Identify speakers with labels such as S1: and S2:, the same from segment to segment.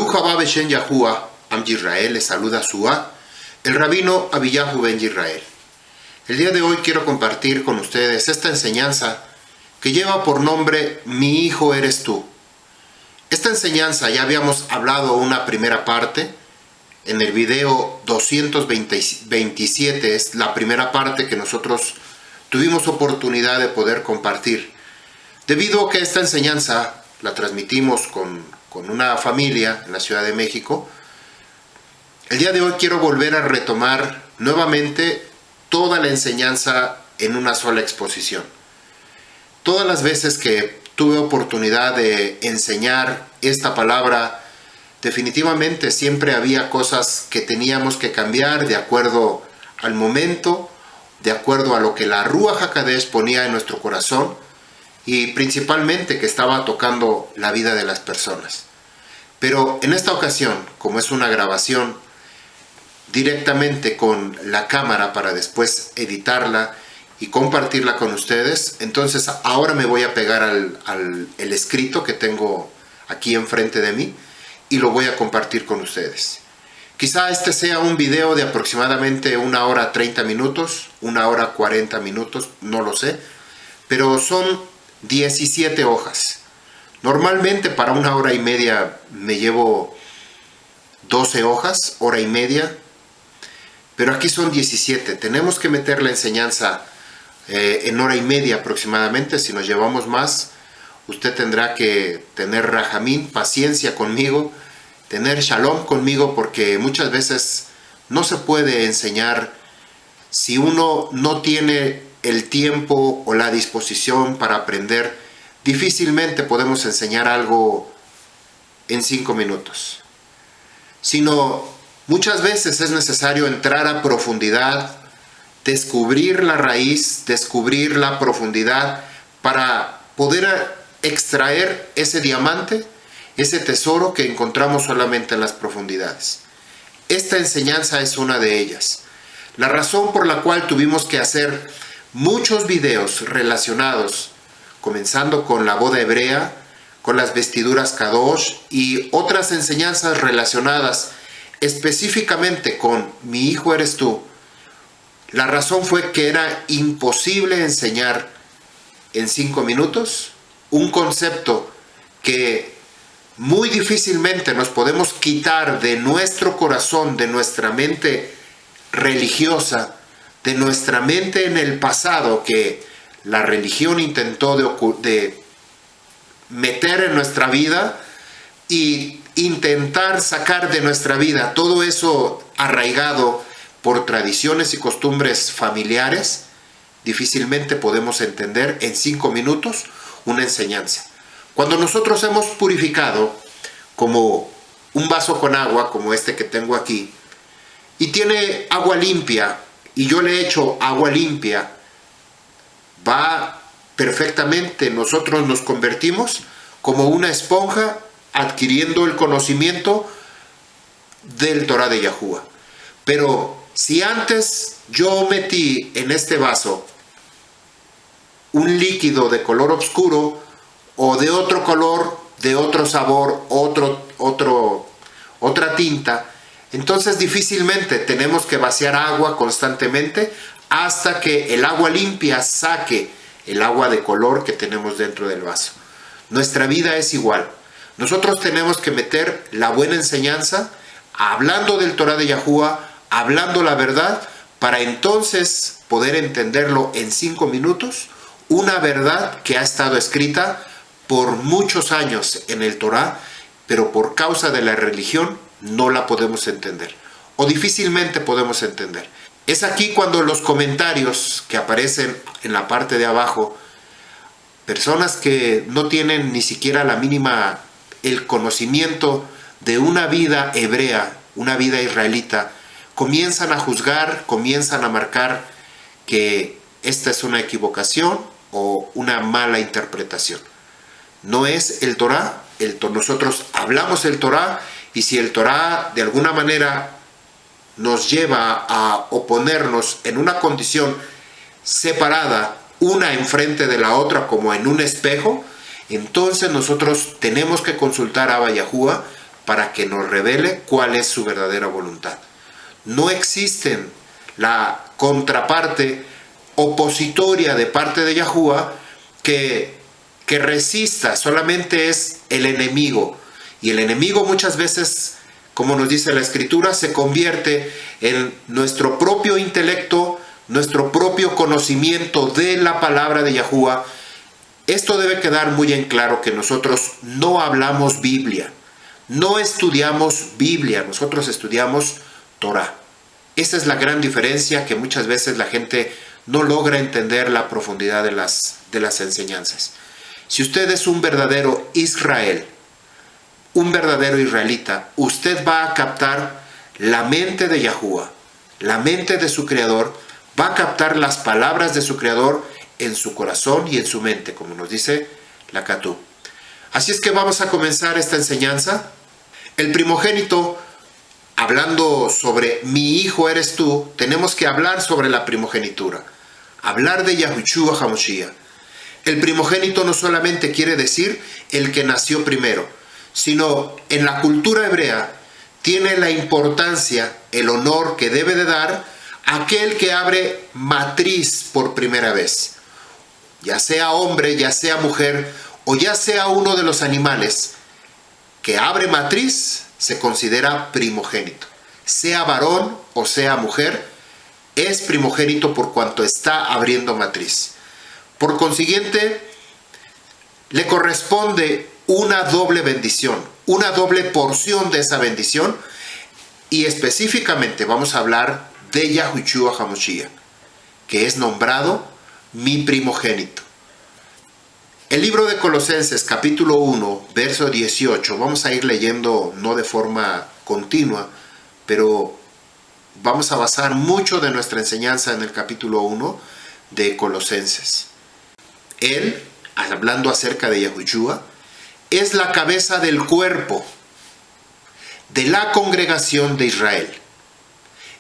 S1: Baruch haba Beshen Yahuwah, Am Yisrael, le saluda Sua, el rabino Abiyahu Ben Yisrael. El día de hoy quiero compartir con ustedes esta enseñanza que lleva por nombre Mi hijo eres tú. Esta enseñanza ya habíamos hablado una primera parte. En el video 227 es la primera parte que nosotros tuvimos oportunidad de poder compartir. Debido a que esta enseñanza la transmitimos con una familia en la Ciudad de México, el día de hoy quiero volver a retomar nuevamente toda la enseñanza en una sola exposición. Todas las veces que tuve oportunidad de enseñar esta palabra, definitivamente siempre había cosas que teníamos que cambiar de acuerdo al momento, de acuerdo a lo que la Ruach HaKodesh ponía en nuestro corazón y principalmente que estaba tocando la vida de las personas. Pero en esta ocasión, como es una grabación directamente con la cámara para después editarla y compartirla con ustedes, entonces ahora me voy a pegar al escrito que tengo aquí enfrente de mí y lo voy a compartir con ustedes. Quizá este sea un video de aproximadamente 1 hora 30 minutos, 1 hora 40 minutos, no lo sé, pero son 17 hojas. Normalmente para 1 hora y media me llevo 12 hojas, hora y media, pero aquí son 17. Tenemos que meter la enseñanza en hora y media aproximadamente. Si nos llevamos más, usted tendrá que tener rajamín, paciencia conmigo, tener shalom conmigo, porque muchas veces no se puede enseñar si uno no tiene el tiempo o la disposición para aprender. Difícilmente podemos enseñar algo en 5 minutos, sino muchas veces es necesario entrar a profundidad, descubrir la raíz, descubrir la profundidad para poder extraer ese diamante, ese tesoro que encontramos solamente en las profundidades. Esta enseñanza es una de ellas. La razón por la cual tuvimos que hacer muchos videos relacionados, comenzando con la boda hebrea, con las vestiduras Kadosh y otras enseñanzas relacionadas específicamente con Mi hijo eres tú, la razón fue que era imposible enseñar en 5 minutos un concepto que muy difícilmente nos podemos quitar de nuestro corazón, de nuestra mente religiosa, de nuestra mente en el pasado, que la religión intentó de meter en nuestra vida y intentar sacar de nuestra vida todo eso arraigado por tradiciones y costumbres familiares. Difícilmente podemos entender en 5 minutos una enseñanza. Cuando nosotros hemos purificado, como un vaso con agua, como este que tengo aquí, y tiene agua limpia, y yo le echo agua limpia, va perfectamente, nosotros nos convertimos como una esponja adquiriendo el conocimiento del Torah de Yahuwah. Pero si antes yo metí en este vaso un líquido de color oscuro o de otro color, de otro sabor, otra tinta, entonces difícilmente tenemos que vaciar agua constantemente hasta que el agua limpia saque el agua de color que tenemos dentro del vaso. Nuestra vida es igual. Nosotros tenemos que meter la buena enseñanza, hablando del Torah de Yahuwah, hablando la verdad, para entonces poder entenderlo en 5 minutos, una verdad que ha estado escrita por muchos años en el Torah, pero por causa de la religión no la podemos entender, o difícilmente podemos entender. Es aquí cuando los comentarios que aparecen en la parte de abajo, personas que no tienen ni siquiera la mínima, el conocimiento de una vida hebrea, una vida israelita, comienzan a juzgar, comienzan a marcar que esta es una equivocación o una mala interpretación. No es el Torah, nosotros hablamos el Torah, y si el Torah de alguna manera nos lleva a oponernos en una condición separada, una enfrente de la otra como en un espejo, entonces nosotros tenemos que consultar a Abba Yahuwah para que nos revele cuál es su verdadera voluntad. No existen la contraparte opositoria de parte de Yahuwah que resista, solamente es el enemigo. Y el enemigo muchas veces, como nos dice la Escritura, se convierte en nuestro propio intelecto, nuestro propio conocimiento de la palabra de Yahuwah. Esto debe quedar muy en claro, que nosotros no hablamos Biblia, no estudiamos Biblia, nosotros estudiamos Torah. Esa es la gran diferencia, que muchas veces la gente no logra entender la profundidad de las enseñanzas. Si usted es un verdadero Israel, un verdadero israelita, usted va a captar la mente de Yahuwah, la mente de su Creador, va a captar las palabras de su Creador en su corazón y en su mente, como nos dice la Ketub. Así es que vamos a comenzar esta enseñanza. El primogénito, hablando sobre mi hijo eres tú, tenemos que hablar sobre la primogenitura, hablar de Yahushua HaMashiach. El primogénito no solamente quiere decir el que nació primero, sino en la cultura hebrea tiene la importancia, el honor que debe de dar aquel que abre matriz por primera vez. Ya sea hombre, ya sea mujer, o ya sea uno de los animales que abre matriz, se considera primogénito. Sea varón o sea mujer, es primogénito por cuanto está abriendo matriz. Por consiguiente, le corresponde una doble bendición, una doble porción de esa bendición, y específicamente vamos a hablar de Yahushua HaMashiach, que es nombrado mi primogénito. El libro de Colosenses, capítulo 1, verso 18, vamos a ir leyendo no de forma continua, pero vamos a basar mucho de nuestra enseñanza en el capítulo 1 de Colosenses. Él, hablando acerca de Yahushua, es la cabeza del cuerpo, de la congregación de Israel,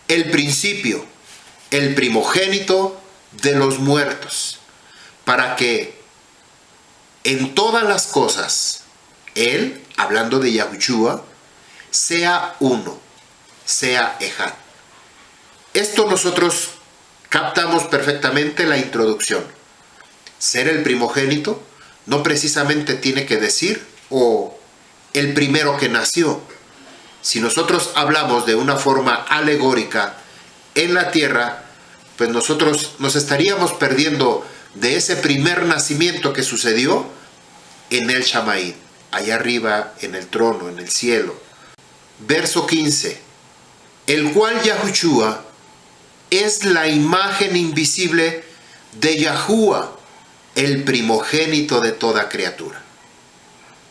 S1: el principio, el primogénito de los muertos, para que en todas las cosas, Él, hablando de Yahushua, sea uno, sea Ejad. Esto nosotros captamos perfectamente la introducción. Ser el primogénito no precisamente tiene que decir o el primero que nació. Si nosotros hablamos de una forma alegórica en la tierra, pues nosotros nos estaríamos perdiendo de ese primer nacimiento que sucedió en el Shamaín, allá arriba en el trono, en el cielo. Verso 15, el cual Yahushua es la imagen invisible de Yahuwah, el primogénito de toda criatura.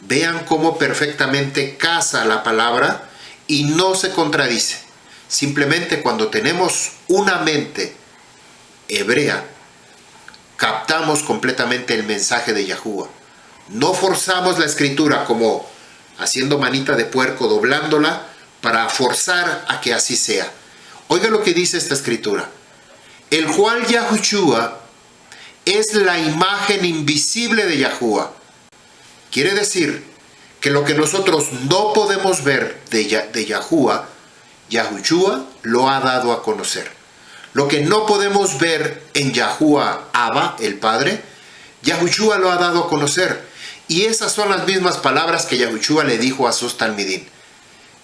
S1: Vean cómo perfectamente casa la palabra y no se contradice. Simplemente cuando tenemos una mente hebrea, captamos completamente el mensaje de Yahuwah. No forzamos la escritura como haciendo manita de puerco, doblándola para forzar a que así sea. Oiga lo que dice esta escritura. El cual Yahushua es la imagen invisible de Yahuwah. Quiere decir que lo que nosotros no podemos ver de Yahuwah, Yahushua lo ha dado a conocer. Lo que no podemos ver en Yahuwah Abba, el Padre, Yahushua lo ha dado a conocer. Y esas son las mismas palabras que Yahushua le dijo a sus talmidín.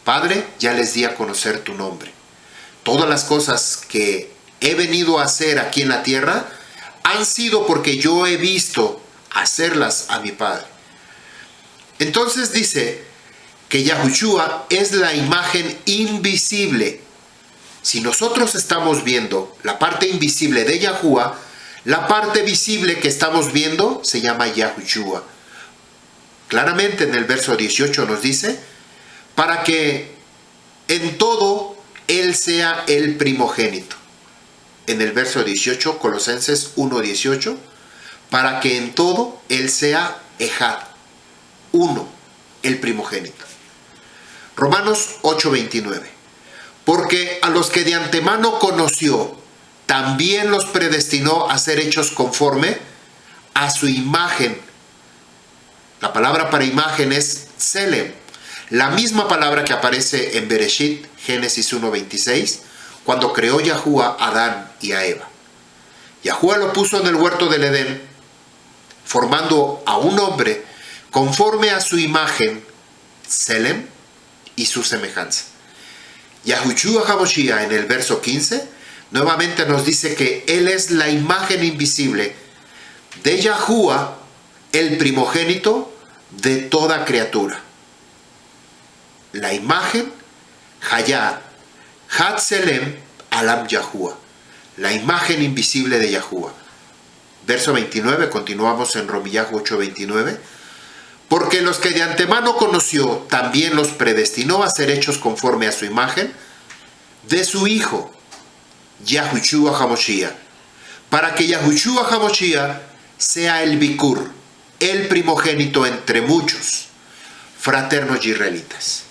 S1: Padre, ya les di a conocer tu nombre. Todas las cosas que he venido a hacer aquí en la tierra han sido porque yo he visto hacerlas a mi Padre. Entonces dice que Yahushua es la imagen invisible. Si nosotros estamos viendo la parte invisible de Yahuwah, la parte visible que estamos viendo se llama Yahushua. Claramente en el verso 18 nos dice, para que en todo Él sea el primogénito. En el verso 18, Colosenses 1:18, para que en todo Él sea Ejad, uno, el primogénito. Romanos 8:29, porque a los que de antemano conoció, también los predestinó a ser hechos conforme a su imagen. La palabra para imagen es Selem, la misma palabra que aparece en Bereshit, Génesis 1:26, cuando creó Yahuwah a Adán y a Eva. Yahuwah lo puso en el huerto del Edén, formando a un hombre conforme a su imagen, Selem, y su semejanza. Yahushua HaMashiach, en el verso 15, nuevamente nos dice que Él es la imagen invisible de Yahuwah, el primogénito de toda criatura. La imagen, Hayat, Hat Selem, Alam Yahuwah, la imagen invisible de Yahuwah. Verso 29, continuamos en Romillahu 8:29. Porque los que de antemano conoció, también los predestinó a ser hechos conforme a su imagen, de su Hijo, Yahushua HaMashiach, para que Yahushua HaMashiach sea el Bikur, el primogénito entre muchos fraternos israelitas.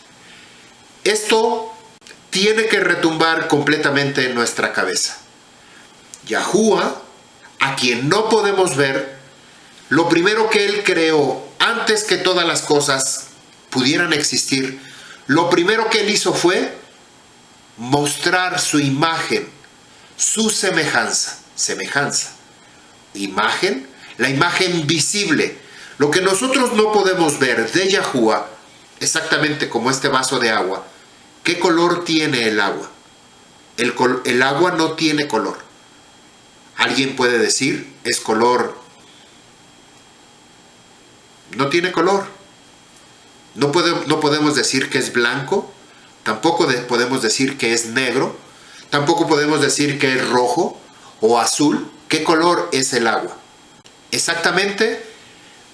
S1: Esto tiene que retumbar completamente en nuestra cabeza. Yahuwah, a quien no podemos ver, lo primero que Él creó antes que todas las cosas pudieran existir, lo primero que Él hizo fue mostrar su imagen, su semejanza. Imagen, la imagen visible. Lo que nosotros no podemos ver de Yahuwah, exactamente como este vaso de agua. ¿Qué color tiene el agua? El agua no tiene color. Alguien puede decir, es color. No tiene color. No podemos decir que es blanco. Tampoco podemos decir que es negro. Tampoco podemos decir que es rojo o azul. ¿Qué color es el agua? Exactamente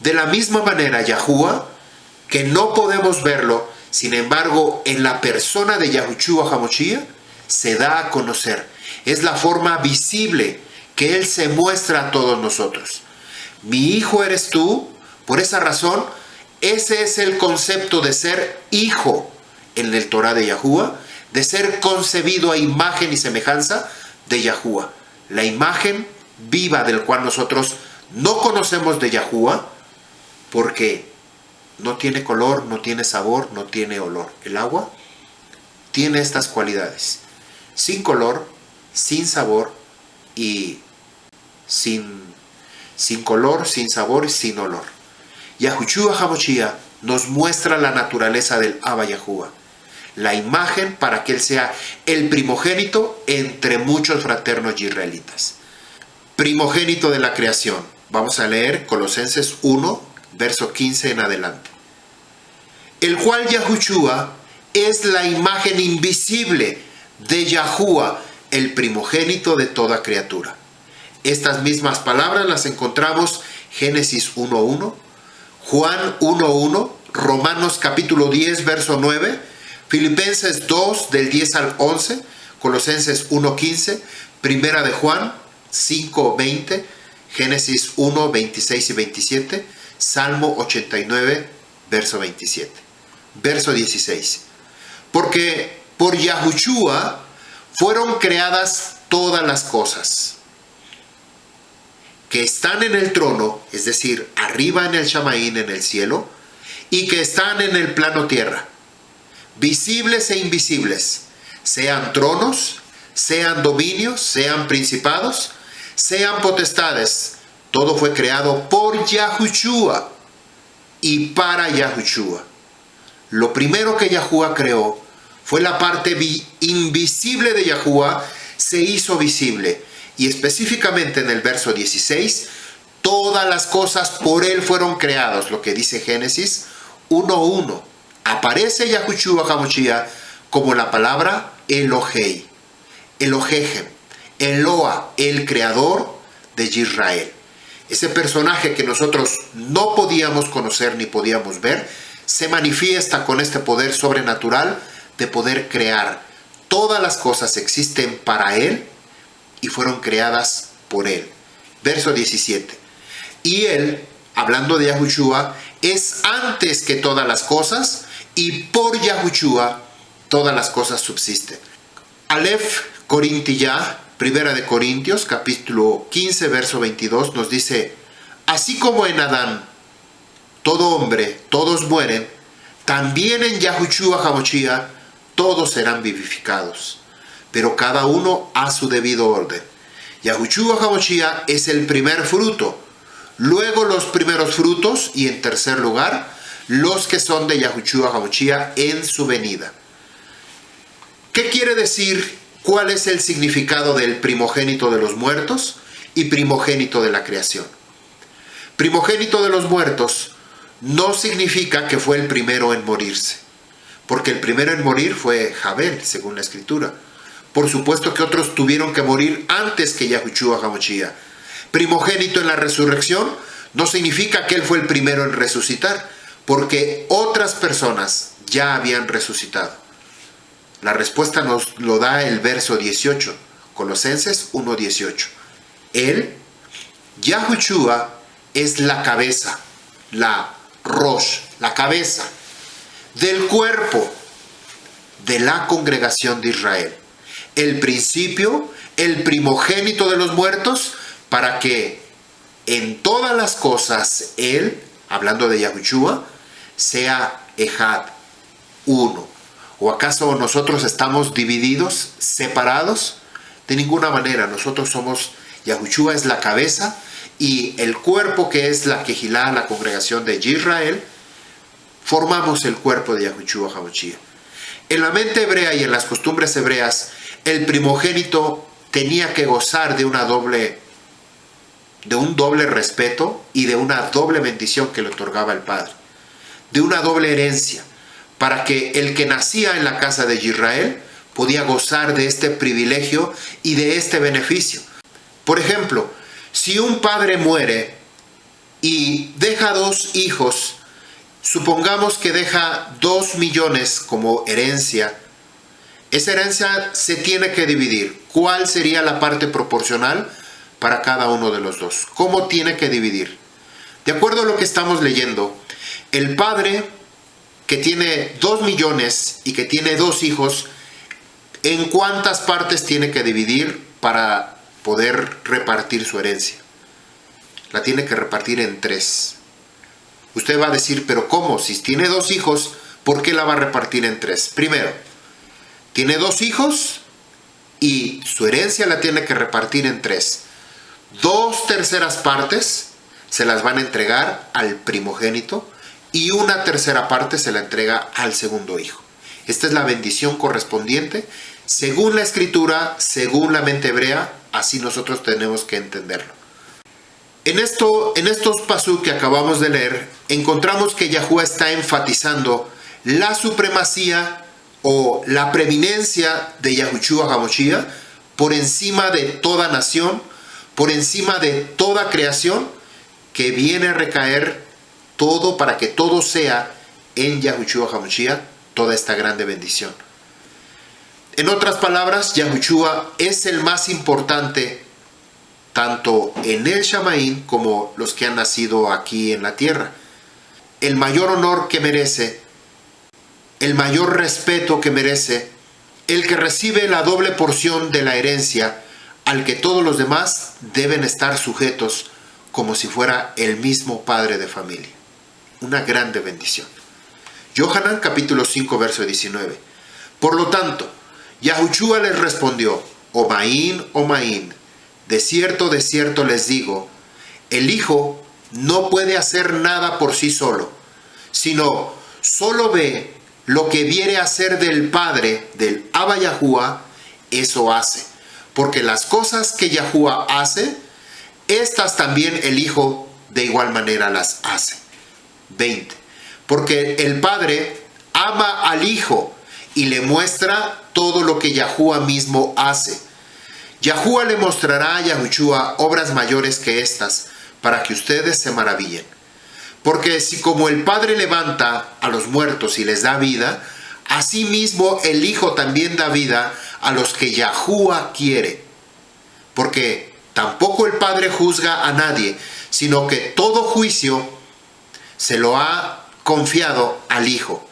S1: de la misma manera Yahuwah, que no podemos verlo, sin embargo, en la persona de Yahushua HaMashiach se da a conocer. Es la forma visible que Él se muestra a todos nosotros. Mi hijo eres tú. Por esa razón, ese es el concepto de ser hijo en el Torah de Yahuwah, de ser concebido a imagen y semejanza de Yahuwah. La imagen viva del cual nosotros no conocemos de Yahuwah, porque no tiene color, no tiene sabor, no tiene olor. El agua tiene estas cualidades: sin color, sin sabor y sin color, sin sabor y sin olor. Yahushua HaMashiach nos muestra la naturaleza del Abba Yahuwah, la imagen para que Él sea el primogénito entre muchos fraternos israelitas. Primogénito de la creación. Vamos a leer Colosenses 1, verso 15 en adelante. El cual Yahushua es la imagen invisible de Yahuwah, el primogénito de toda criatura. Estas mismas palabras las encontramos Génesis 1:1, Juan 1:1, Romanos capítulo 10, verso 9, Filipenses 2, del 10 al 11, Colosenses 1:15, Primera de Juan 5:20, Génesis 1, 26 y 27, Salmo 89, verso 27. Verso 16. Porque por Yahushua fueron creadas todas las cosas que están en el trono, es decir, arriba en el Shamaín, en el cielo, y que están en el plano tierra, visibles e invisibles, sean tronos, sean dominios, sean principados, sean potestades. Todo fue creado por Yahushua y para Yahushua. Lo primero que Yahuwah creó fue la parte invisible de Yahuwah, se hizo visible. Y específicamente en el verso 16, todas las cosas por Él fueron creadas, lo que dice Génesis 1:1. Aparece Yahushua HaMashiach como la palabra Elohei, Elohejem, Eloa, el creador de Israel. Ese personaje que nosotros no podíamos conocer ni podíamos ver, se manifiesta con este poder sobrenatural de poder crear. Todas las cosas existen para Él y fueron creadas por Él. Verso 17. Y Él, hablando de Yahushua, es antes que todas las cosas, y por Yahushua todas las cosas subsisten. Aleph Corintiyah, Primera de Corintios, capítulo 15, verso 22, nos dice: así como en Adán todo hombre, todos mueren, también en Yahushua HaMashiach todos serán vivificados, pero cada uno a su debido orden. Yahushua HaMashiach es el primer fruto, luego los primeros frutos y en tercer lugar los que son de Yahushua HaMashiach en su venida. ¿Qué quiere decir? ¿Cuál es el significado del primogénito de los muertos y primogénito de la creación? Primogénito de los muertos no significa que fue el primero en morirse, porque el primero en morir fue Jabel, según la Escritura. Por supuesto que otros tuvieron que morir antes que Yahushua HaMashiach. Primogénito en la resurrección no significa que él fue el primero en resucitar, porque otras personas ya habían resucitado. La respuesta nos lo da el verso 18, Colosenses 1:18. Él, Yahushua, es la cabeza, la Rosh, la cabeza del cuerpo de la congregación de Israel. El principio, el primogénito de los muertos, para que en todas las cosas él, hablando de Yahushua, sea Ejad, uno. ¿O acaso nosotros estamos divididos, separados? De ninguna manera, nosotros somos, Yahushua es la cabeza y el cuerpo que es la Kehilá, la congregación de Israel, formamos el cuerpo de Yahushua HaMashiach. En la mente hebrea y en las costumbres hebreas, el primogénito tenía que gozar de un doble respeto y de una doble bendición que le otorgaba el Padre, de una doble herencia, para que el que nacía en la casa de Israel podía gozar de este privilegio y de este beneficio. Por ejemplo, si un padre muere y deja 2 hijos, supongamos que deja 2 millones como herencia, esa herencia se tiene que dividir. ¿Cuál sería la parte proporcional para cada uno de los dos? ¿Cómo tiene que dividir? De acuerdo a lo que estamos leyendo, el padre que tiene 2 millones y que tiene 2 hijos, ¿en cuántas partes tiene que dividir para poder repartir su herencia? La tiene que repartir en 3. Usted va a decir, pero ¿cómo? Si tiene 2 hijos, ¿por qué la va a repartir en 3? Primero, tiene 2 hijos y su herencia la tiene que repartir en 3. 2/3 partes se las van a entregar al primogénito y 1/3 parte se la entrega al segundo hijo. Esta es la bendición correspondiente según la Escritura, según la mente hebrea, así nosotros tenemos que entenderlo. En estos pasuk que acabamos de leer, encontramos que Yahuwah está enfatizando la supremacía o la preeminencia de Yahushua HaMashiach por encima de toda nación, por encima de toda creación, que viene a recaer todo para que todo sea en Yahushua HaMashiach, toda esta grande bendición. En otras palabras, Yahushua es el más importante tanto en el Shamaín como los que han nacido aquí en la tierra. El mayor honor que merece, el mayor respeto que merece, el que recibe la doble porción de la herencia, al que todos los demás deben estar sujetos como si fuera el mismo padre de familia. Una grande bendición. Yohanan capítulo 5 verso 19. Por lo tanto, Yahushua les respondió, Omaín, Omaín, de cierto les digo, el Hijo no puede hacer nada por sí solo, sino solo ve lo que viere hacer del Padre, del Abba Yahuwah, eso hace. Porque las cosas que Yahuwah hace, estas también el Hijo de igual manera las hace. 20. Porque el Padre ama al Hijo y le muestra todo lo que Yahuwah mismo hace. Yahuwah le mostrará a Yahushua obras mayores que estas, para que ustedes se maravillen. Porque si como el Padre levanta a los muertos y les da vida, asimismo el Hijo también da vida a los que Yahuwah quiere. Porque tampoco el Padre juzga a nadie, sino que todo juicio se lo ha confiado al Hijo.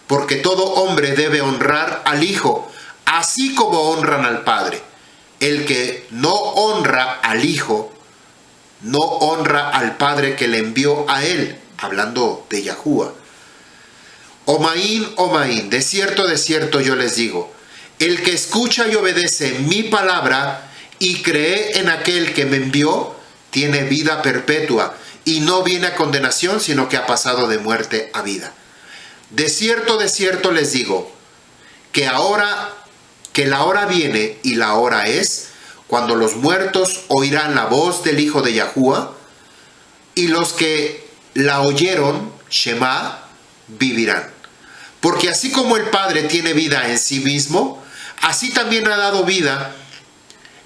S1: Porque todo hombre debe honrar al Hijo, así como honran al Padre. El que no honra al Hijo, no honra al Padre que le envió a él, hablando de Yahuwah. Omaín, Omaín, de cierto yo les digo, el que escucha y obedece mi palabra y cree en aquel que me envió, tiene vida perpetua y no viene a condenación, sino que ha pasado de muerte a vida. De cierto les digo, que la hora viene y la hora es, cuando los muertos oirán la voz del Hijo de Yahuwah, y los que la oyeron, Shema, vivirán. Porque así como el Padre tiene vida en sí mismo, así también ha dado vida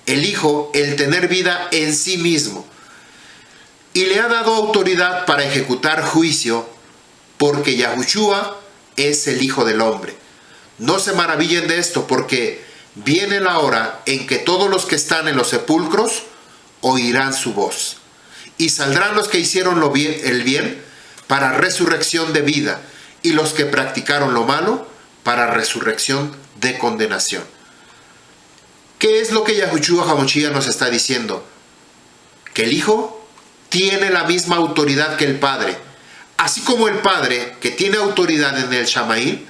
S1: el Hijo, el tener vida en sí mismo. Y le ha dado autoridad para ejecutar juicio, porque Yahushua es el Hijo del Hombre. No se maravillen de esto, porque viene la hora en que todos los que están en los sepulcros oirán su voz. Y saldrán los que hicieron el bien para resurrección de vida, y los que practicaron lo malo para resurrección de condenación. ¿Qué es lo que Yahushua HaMashiach nos está diciendo? Que el Hijo tiene la misma autoridad que el Padre. Así como el Padre, que tiene autoridad en el Shamaín,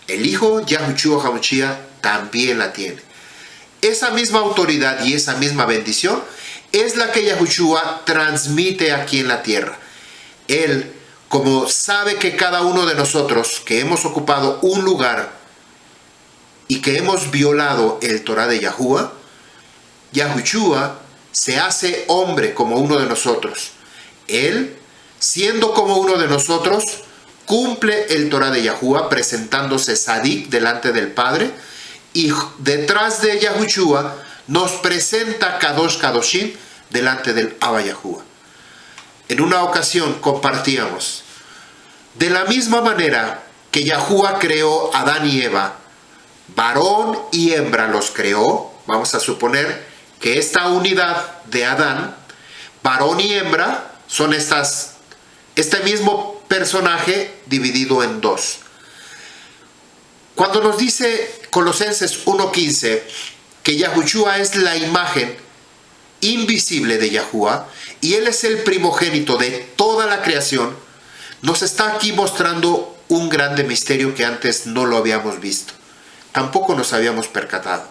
S1: el Hijo, Yahushua HaMashiach, también la tiene. Esa misma autoridad y esa misma bendición es la que Yahushua transmite aquí en la tierra. Él, como sabe que cada uno de nosotros que hemos ocupado un lugar y que hemos violado el Torah de Yahuwah, Yahushua se hace hombre como uno de nosotros. Él, siendo como uno de nosotros, cumple el Torah de Yahuwah presentándose Sadik delante del Padre, y detrás de Yahushua nos presenta Kadosh Kadoshim delante del Abba Yahuwah. En una ocasión compartíamos, de la misma manera que Yahuwah creó a Adán y Eva, varón y hembra los creó. Vamos a suponer que esta unidad de Adán, varón y hembra, son este mismo personaje dividido en dos. Cuando nos dice Colosenses 1:15 que Yahushua es la imagen invisible de Yahuwah y Él es el primogénito de toda la creación, nos está aquí mostrando un grande misterio que antes no lo habíamos visto. Tampoco nos habíamos percatado.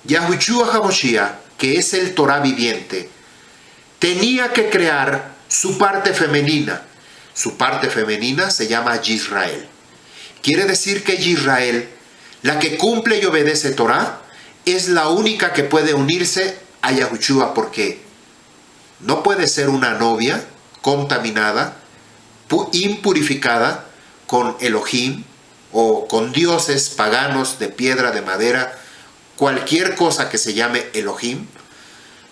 S1: Yahushua HaMashiach, que es el Torah viviente, tenía que crear su parte femenina. Su parte femenina se llama Yisrael. Quiere decir que Yisrael, la que cumple y obedece Torah, es la única que puede unirse a Yahushua, porque no puede ser una novia contaminada, impurificada con Elohim o con dioses paganos de piedra, de madera, cualquier cosa que se llame Elohim.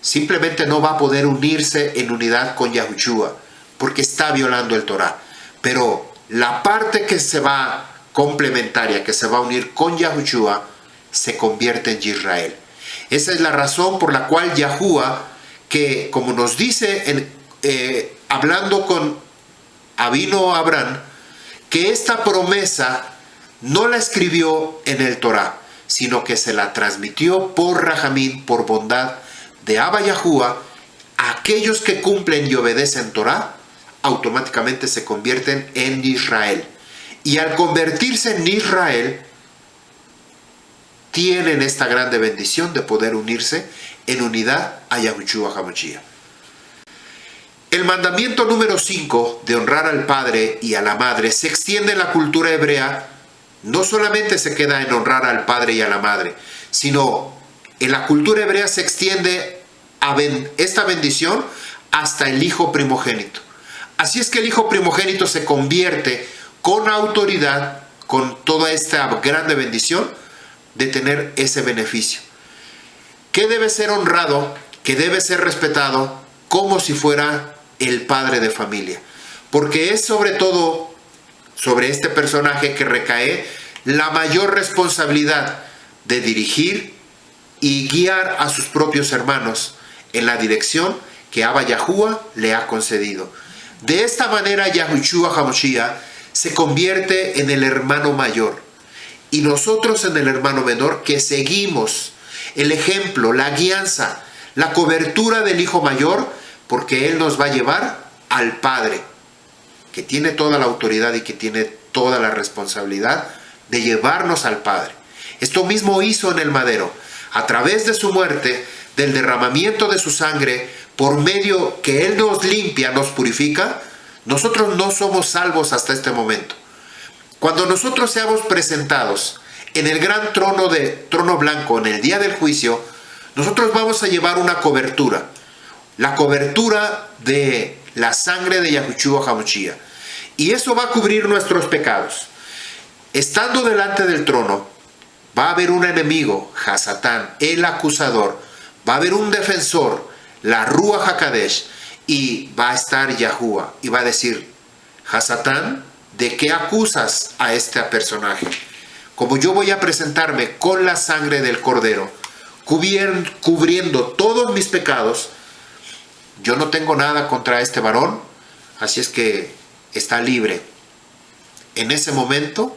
S1: Simplemente no va a poder unirse en unidad con Yahushua, porque está violando el Torah. Pero la parte que se va complementaria, que se va a unir con Yahushua, se convierte en Israel. Esa es la razón por la cual Yahuwah, que como nos dice hablando con Avino Abraham, que esta promesa no la escribió en el Torah, sino que se la transmitió por Rahamín, por bondad de Abba Yahuwah. Aquellos que cumplen y obedecen Torah automáticamente se convierten en Israel, y al convertirse en Israel tienen esta grande bendición de poder unirse en unidad a Yahushua HaMashiach. El mandamiento número 5 de honrar al padre y a la madre se extiende en la cultura hebrea. No solamente se queda en honrar al padre y a la madre, sino en la cultura hebrea se extiende esta bendición hasta el hijo primogénito. Así es que el hijo primogénito se convierte con autoridad, con toda esta grande bendición de tener ese beneficio, que debe ser honrado, que debe ser respetado como si fuera el padre de familia, porque es sobre todo sobre este personaje que recae la mayor responsabilidad de dirigir y guiar a sus propios hermanos en la dirección que Abba Yahuwah le ha concedido. De esta manera Yahushua HaMashiach se convierte en el hermano mayor, y nosotros en el hermano menor, que seguimos el ejemplo, la guianza, la cobertura del hijo mayor, porque él nos va a llevar al Padre, que tiene toda la autoridad y que tiene toda la responsabilidad de llevarnos al Padre. Esto mismo hizo en el madero, a través de su muerte, del derramamiento de su sangre, por medio que Él nos limpia, nos purifica. Nosotros no somos salvos hasta este momento. Cuando nosotros seamos presentados en el gran trono blanco, en el día del juicio, nosotros vamos a llevar una cobertura, la cobertura de la sangre de Yahushua HaMashiach, y eso va a cubrir nuestros pecados. Estando delante del trono, va a haber un enemigo, Hasatán, el acusador, va a haber un defensor, la Ruach HaKadosh, y va a estar Yahuwah, y va a decir: Hasatán, ¿de qué acusas a este personaje? Como yo voy a presentarme con la sangre del Cordero, cubriendo todos mis pecados, yo no tengo nada contra este varón, así es que está libre. En ese momento,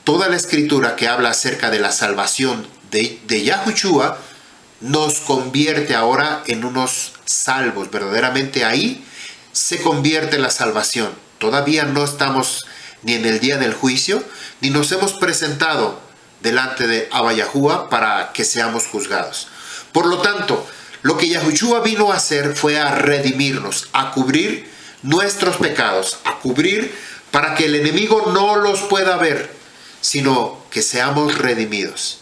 S1: toda la escritura que habla acerca de la salvación de Yahushua nos convierte ahora en unos salvos. Verdaderamente ahí se convierte la salvación. Todavía no estamos ni en el día del juicio, ni nos hemos presentado delante de Abba Yahuwah para que seamos juzgados. Por lo tanto, lo que Yahushua vino a hacer fue a redimirnos, a cubrir nuestros pecados, a cubrir para que el enemigo no los pueda ver, sino que seamos redimidos.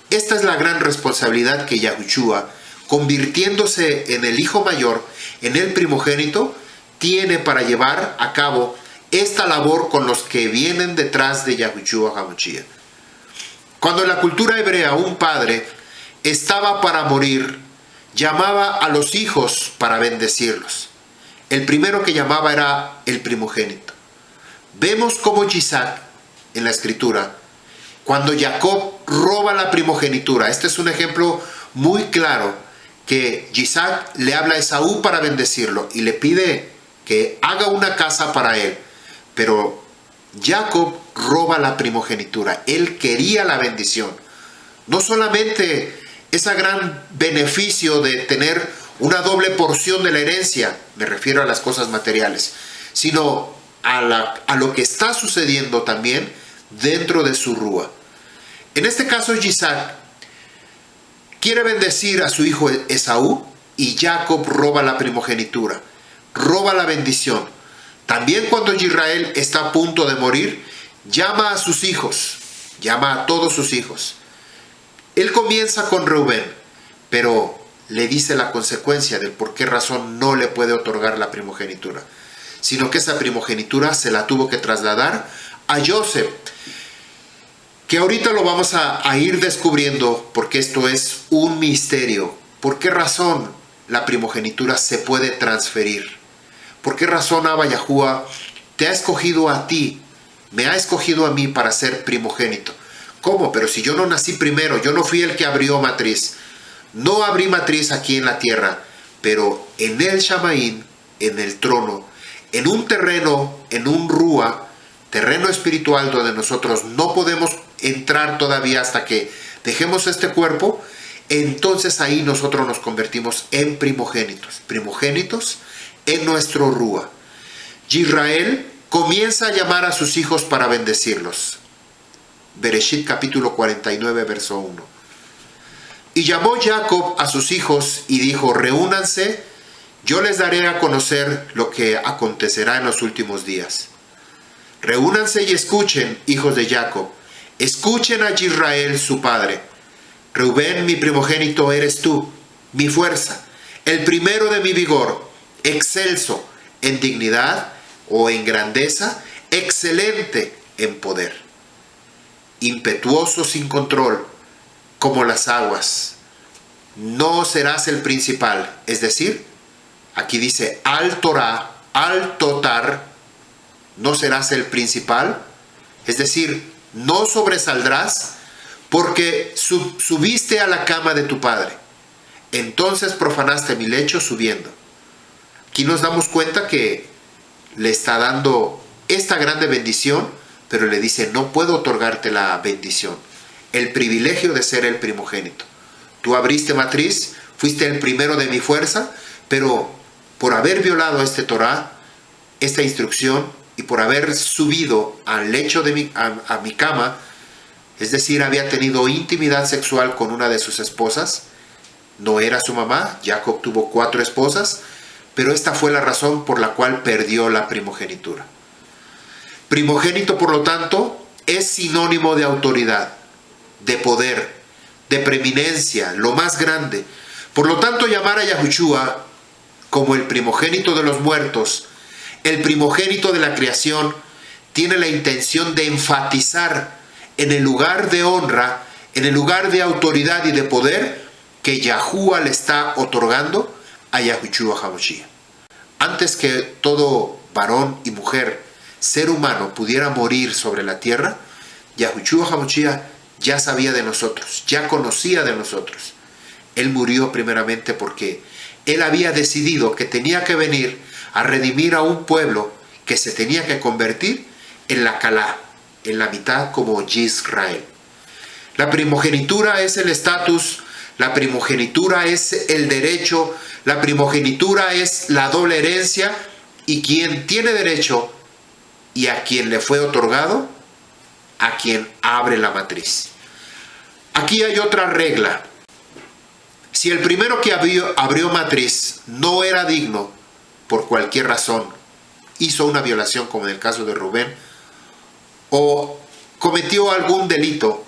S1: Esta es la gran responsabilidad que Yahushua, convirtiéndose en el hijo mayor, en el primogénito, tiene para llevar a cabo esta labor con los que vienen detrás de Yahushua HaMashiach. Cuando en la cultura hebrea un padre estaba para morir, llamaba a los hijos para bendecirlos. El primero que llamaba era el primogénito. Vemos cómo Isaac, en la escritura, cuando Jacob roba la primogenitura, este es un ejemplo muy claro, que Isaac le habla a Esaú para bendecirlo y le pide que haga una casa para él, pero Jacob roba la primogenitura. Él quería la bendición, no solamente ese gran beneficio de tener una doble porción de la herencia, me refiero a las cosas materiales, sino a lo que está sucediendo también dentro de su rúa. En este caso, Isaac quiere bendecir a su hijo Esaú y Jacob roba la primogenitura, roba la bendición. También cuando Israel está a punto de morir, llama a sus hijos, llama a todos sus hijos. Él comienza con Reubén, pero le dice la consecuencia del por qué razón no le puede otorgar la primogenitura, sino que esa primogenitura se la tuvo que trasladar a Joseph, que ahorita lo vamos a ir descubriendo, porque esto es un misterio. ¿Por qué razón la primogenitura se puede transferir? ¿Por qué razón Abba Yahuwah te ha escogido a ti, me ha escogido a mí para ser primogénito? ¿Cómo? Pero si yo no nací primero, yo no fui el que abrió matriz. No abrí matriz aquí en la tierra, pero en el Shamaín, en el trono, en un terreno, en un Rúa, terreno espiritual donde nosotros no podemos entrar todavía hasta que dejemos este cuerpo, entonces ahí nosotros nos convertimos en primogénitos en nuestro Rúa. Israel comienza a llamar a sus hijos para bendecirlos. Bereshit capítulo 49, verso 1. Y llamó Jacob a sus hijos y dijo: reúnanse, yo les daré a conocer lo que acontecerá en los últimos días. Reúnanse y escuchen, hijos de Jacob, escuchen a Israel su padre. Reubén, mi primogénito eres tú, mi fuerza, el primero de mi vigor, excelso en dignidad o en grandeza, excelente en poder, impetuoso sin control, como las aguas. No serás el principal, es decir, aquí dice al Torah, al Totar, no serás el principal, es decir, no sobresaldrás porque subiste a la cama de tu padre, entonces profanaste mi lecho subiendo. Aquí nos damos cuenta que le está dando esta grande bendición, pero le dice: no puedo otorgarte la bendición, el privilegio de ser el primogénito. Tú abriste matriz, fuiste el primero de mi fuerza, pero por haber violado este Torah, esta instrucción, y por haber subido al lecho de a mi cama, es decir, había tenido intimidad sexual con una de sus esposas. No era su mamá, Jacob tuvo 4 esposas, pero esta fue la razón por la cual perdió la primogenitura. Primogénito, por lo tanto, es sinónimo de autoridad, de poder, de preeminencia, lo más grande. Por lo tanto, llamar a Yahushua como el primogénito de los muertos, el primogénito de la creación, tiene la intención de enfatizar en el lugar de honra, en el lugar de autoridad y de poder que Yahuwah le está otorgando a Yahushua HaMashiach. Antes que todo varón y mujer, ser humano, pudiera morir sobre la tierra, Yahushua HaMashiach ya sabía de nosotros, ya conocía de nosotros. Él murió primeramente porque Él había decidido que tenía que venir a redimir a un pueblo que se tenía que convertir en la Calá, en la mitad como Yisrael. La primogenitura es el estatus, la primogenitura es el derecho, la primogenitura es la doble herencia, y quien tiene derecho y a quien le fue otorgado, a quien abre la matriz. Aquí hay otra regla. Si el primero que abrió matriz no era digno, por cualquier razón, hizo una violación, como en el caso de Rubén, o cometió algún delito,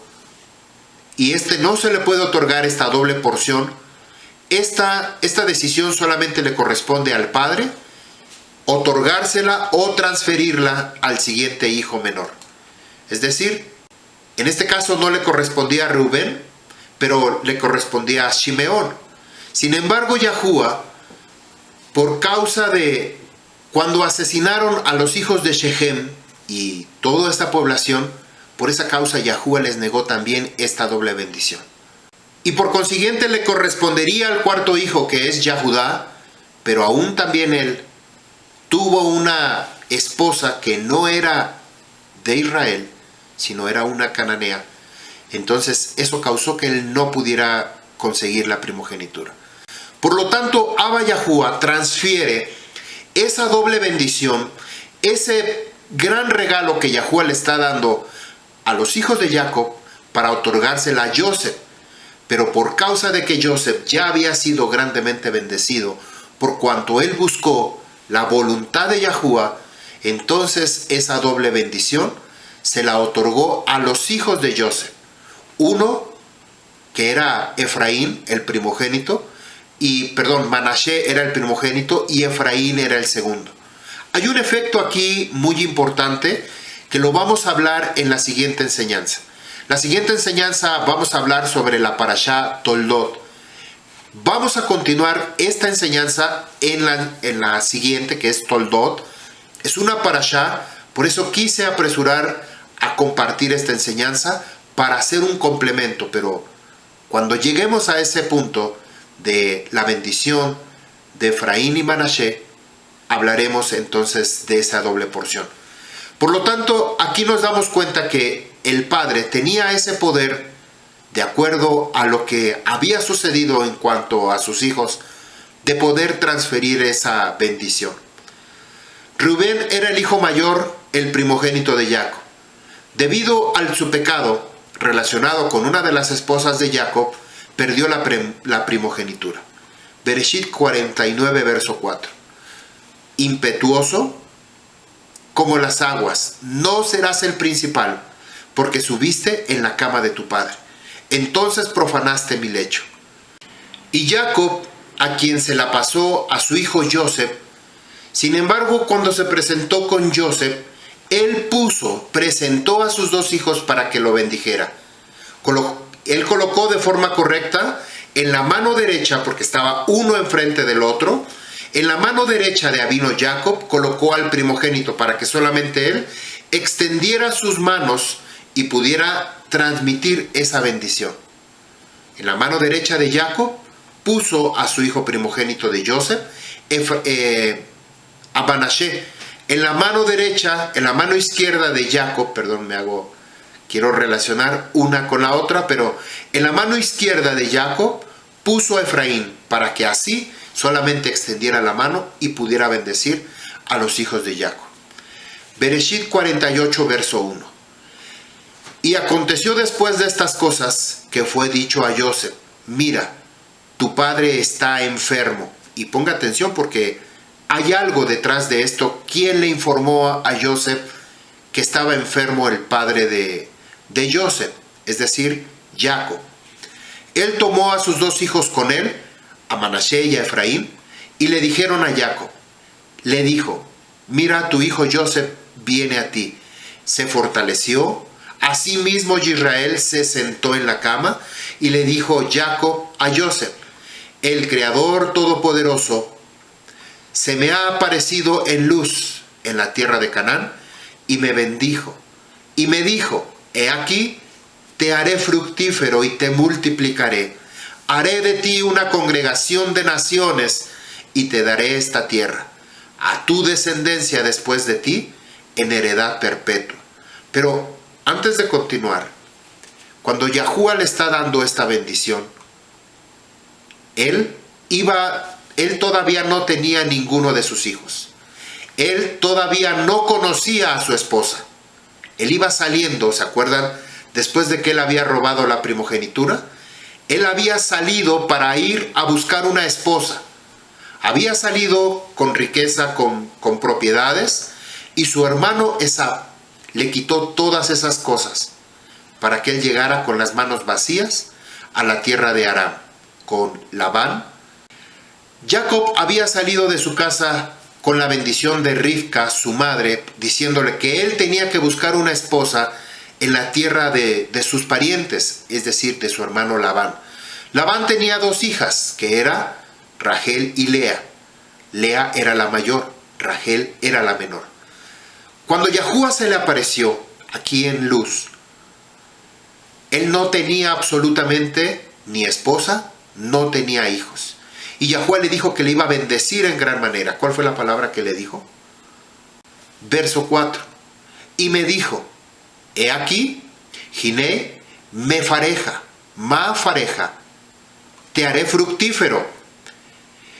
S1: y no se le puede otorgar esta doble porción, esta decisión solamente le corresponde al padre, otorgársela o transferirla al siguiente hijo menor. Es decir, en este caso no le correspondía a Rubén, pero le correspondía a Shimeón. Sin embargo, Yahuwah, por causa de cuando asesinaron a los hijos de Shechem y toda esta población, por esa causa Yahuwah les negó también esta doble bendición. Y por consiguiente le correspondería al cuarto hijo, que es Yahudá, pero aún también él tuvo una esposa que no era de Israel, sino era una cananea. Entonces eso causó que él no pudiera conseguir la primogenitura. Por lo tanto, Abba Yahuwah transfiere esa doble bendición, ese gran regalo que Yahuwah le está dando a los hijos de Jacob para otorgársela a Joseph. Pero por causa de que Joseph ya había sido grandemente bendecido, por cuanto él buscó la voluntad de Yahuwah, entonces esa doble bendición se la otorgó a los hijos de Joseph. Uno, que era Efraín, el primogénito, Manashe era el primogénito y Efraín era el segundo. Hay un efecto aquí muy importante que lo vamos a hablar en la siguiente enseñanza. La siguiente enseñanza vamos a hablar sobre la parashá Toldot. Vamos a continuar esta enseñanza en la siguiente, que es Toldot. Es una parashá, por eso quise apresurar a compartir esta enseñanza para hacer un complemento, pero cuando lleguemos a ese punto de la bendición de Efraín y Manashe, hablaremos entonces de esa doble porción. Por lo tanto, aquí nos damos cuenta que el padre tenía ese poder de acuerdo a lo que había sucedido en cuanto a sus hijos, de poder transferir esa bendición. Rubén era el hijo mayor, el primogénito de Jacob. Debido a su pecado relacionado con una de las esposas de Jacob, perdió la primogenitura. Bereshit 49, verso 4. Impetuoso como las aguas, no serás el principal, porque subiste en la cama de tu padre. Entonces profanaste mi lecho. Y Jacob, a quien se la pasó a su hijo Joseph, sin embargo, cuando se presentó con Joseph, él presentó a sus 2 hijos para que lo bendijera. Él colocó de forma correcta en la mano derecha, porque estaba uno enfrente del otro, en la mano derecha de Avino Jacob colocó al primogénito para que solamente él extendiera sus manos y pudiera transmitir esa bendición. En la mano derecha de Jacob puso a su hijo primogénito de Joseph, a Manashe. En la mano derecha, en la mano izquierda de Jacob, quiero relacionar una con la otra, pero en la mano izquierda de Jacob puso a Efraín para que así solamente extendiera la mano y pudiera bendecir a los hijos de Jacob. Bereshit 48, verso 1. Y aconteció después de estas cosas que fue dicho a Joseph: mira, tu padre está enfermo. Y ponga atención porque hay algo detrás de esto. ¿Quién le informó a Joseph que estaba enfermo el padre de Joseph? Es decir, Jacob. Él tomó a sus dos hijos con él, a Manasés y a Efraín, y le dijeron a Jacob, le dijo: mira, tu hijo Joseph viene a ti. Se fortaleció. Asimismo Israel se sentó en la cama y le dijo Jacob a Joseph: el Creador Todopoderoso se me ha aparecido en luz en la tierra de Canaán y me bendijo. Y me dijo: he aquí, te haré fructífero y te multiplicaré. Haré de ti una congregación de naciones y te daré esta tierra, a tu descendencia después de ti, en heredad perpetua. Pero antes de continuar, cuando Yahuwah le está dando esta bendición, él todavía no tenía ninguno de sus hijos. Él todavía no conocía a su esposa. Él iba saliendo, ¿se acuerdan? Después de que él había robado la primogenitura, él había salido para ir a buscar una esposa. Había salido con riqueza, con propiedades, y su hermano Esaú le quitó todas esas cosas para que él llegara con las manos vacías a la tierra de Aram, con Labán. Jacob había salido de su casa con la bendición de Rivka, su madre, diciéndole que él tenía que buscar una esposa en la tierra de sus parientes, es decir, de su hermano Labán. Labán tenía dos hijas, que era Rachel y Lea. Lea era la mayor, Rachel era la menor. Cuando Yahuwah se le apareció aquí en luz, él no tenía absolutamente ni esposa, no tenía hijos. Y Yahuwah le dijo que le iba a bendecir en gran manera. ¿Cuál fue la palabra que le dijo? Verso 4. Y me dijo: he aquí, Giné, me fareja, ma fareja, te haré fructífero,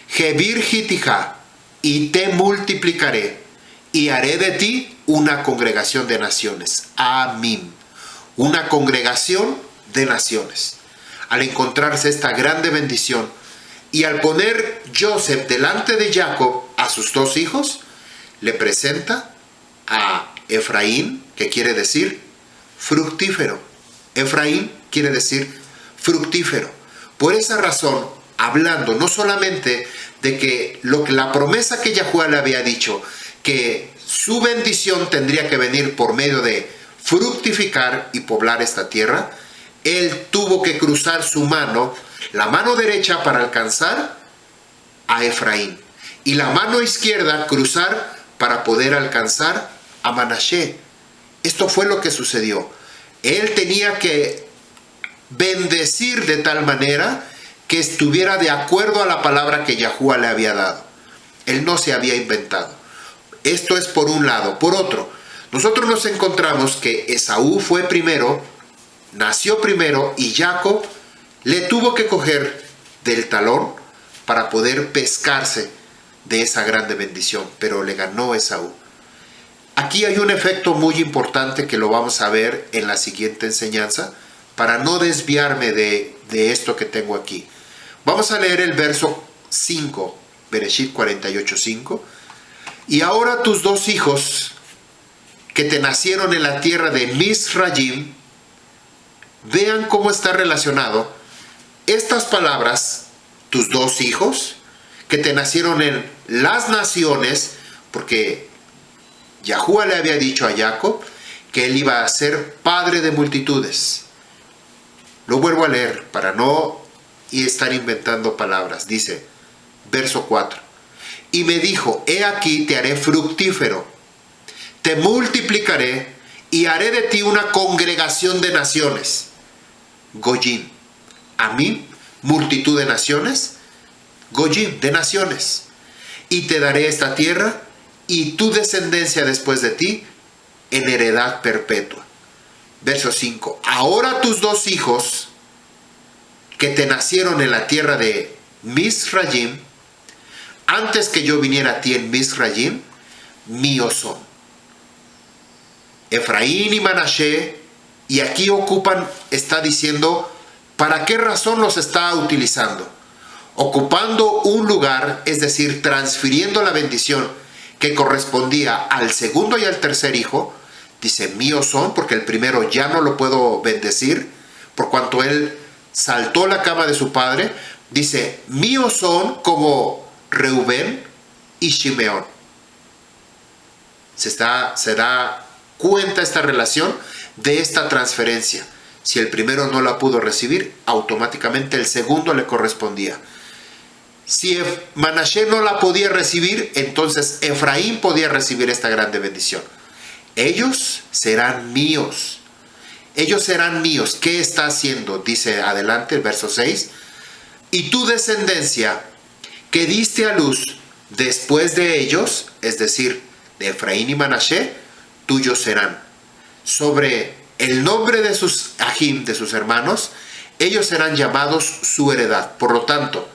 S1: Gebir Hitija, y te multiplicaré, y haré de ti una congregación de naciones. Amén. Una congregación de naciones. Al encontrarse esta grande bendición, y al poner Joseph delante de Jacob a sus dos hijos, le presenta a Efraín, que quiere decir fructífero. Efraín quiere decir fructífero. Por esa razón, hablando no solamente de que la promesa que Yahuwah le había dicho, que su bendición tendría que venir por medio de fructificar y poblar esta tierra, él tuvo que cruzar su mano, la mano derecha, para alcanzar a Efraín, y la mano izquierda cruzar para poder alcanzar a Manasés. Esto fue lo que sucedió. Él tenía que bendecir de tal manera que estuviera de acuerdo a la palabra que Yahuwah le había dado. Él no se había inventado. Esto es por un lado. Por otro, nosotros nos encontramos que Esaú fue primero, nació primero, y Jacob le tuvo que coger del talón para poder pescarse de esa grande bendición, pero le ganó Esaú. Aquí hay un efecto muy importante que lo vamos a ver en la siguiente enseñanza, para no desviarme de esto que tengo aquí. Vamos a leer el verso 5, Bereshit 48, 5. Y ahora tus dos hijos que te nacieron en la tierra de Misrayim, vean cómo está relacionado estas palabras, tus dos hijos que te nacieron en las naciones, porque Yahuwah le había dicho a Jacob que él iba a ser padre de multitudes. Lo vuelvo a leer para no estar inventando palabras. Dice, verso 4. Y me dijo: he aquí, te haré fructífero, te multiplicaré y haré de ti una congregación de naciones. Goyim. A mí, multitud de naciones. Goyim, de naciones. Y te daré esta tierra y tu descendencia después de ti en heredad perpetua. Verso 5. Ahora tus dos hijos que te nacieron en la tierra de Misrayim, antes que yo viniera a ti en Misrayim, míos son. Efraín y Manashe, y aquí está diciendo para qué razón los está utilizando. Ocupando un lugar, es decir, transfiriendo la bendición que correspondía al segundo y al tercer hijo, dice míos son, porque el primero ya no lo puedo bendecir, por cuanto él saltó la cama de su padre, dice míos son como Reubén y Shimeón. Se da cuenta esta relación de esta transferencia. Si el primero no la pudo recibir, automáticamente el segundo le correspondía. Si Manashe no la podía recibir, entonces Efraín podía recibir esta grande bendición. Ellos serán míos. Ellos serán míos. ¿Qué está haciendo? Dice adelante el verso 6. Y tu descendencia que diste a luz después de ellos, es decir, de Efraín y Manashe, tuyos serán. Sobre el nombre de sus ajim, de sus hermanos, ellos serán llamados su heredad. Por lo tanto,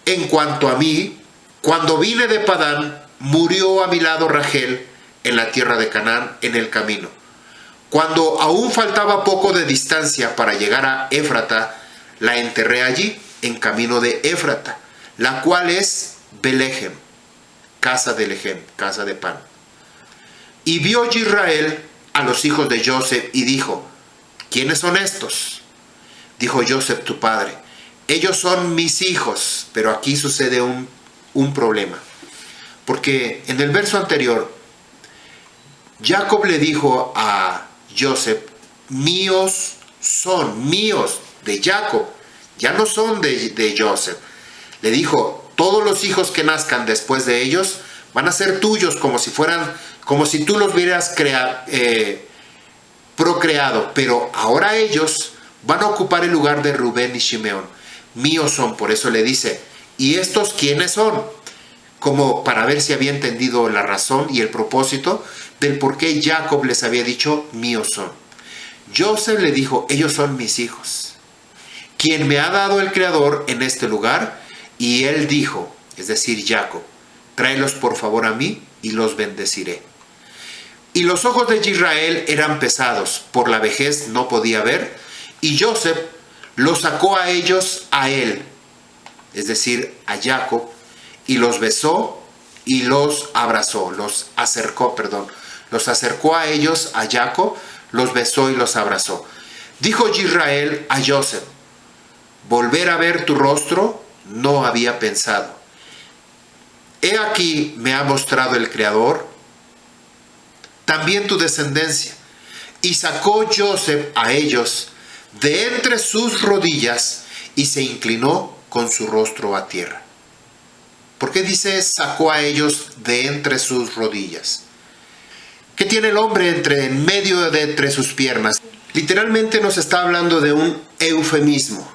S1: en cuanto a mí, cuando vine de Padán, murió a mi lado Rachel en la tierra de Canaán en el camino. Cuando aún faltaba poco de distancia para llegar a Éfrata, la enterré allí, en camino de Éfrata, la cual es Belehem, casa de Lehem, casa de pan. Y vio Israel a los hijos de Joseph y dijo, ¿quiénes son estos? Dijo Joseph tu padre, ellos son mis hijos. Pero aquí sucede un problema, porque en el verso anterior, Jacob le dijo a Joseph, míos son, míos de Jacob, ya no son de Joseph. Le dijo, todos los hijos que nazcan después de ellos van a ser tuyos, como si tú los hubieras procreado, pero ahora ellos van a ocupar el lugar de Rubén y Shimeón. Míos son. Por eso le dice, ¿y estos quiénes son? Como para ver si había entendido la razón y el propósito del por qué Jacob les había dicho, míos son. Joseph le dijo, ellos son mis hijos, quien me ha dado el Creador en este lugar. Y él dijo, es decir, Jacob, tráelos por favor a mí y los bendeciré. Y los ojos de Israel eran pesados, por la vejez no podía ver, y Joseph los sacó a ellos a él, es decir, a Jacob, y los besó y los abrazó, los acercó a ellos, a Jacob, los besó y los abrazó. Dijo Israel a Joseph, volver a ver tu rostro no había pensado. He aquí me ha mostrado el Creador, también tu descendencia. Y sacó Joseph a ellos de entre sus rodillas y se inclinó con su rostro a tierra. ¿Por qué dice sacó a ellos de entre sus rodillas? ¿Qué tiene el hombre en medio de entre sus piernas? Literalmente nos está hablando de un eufemismo,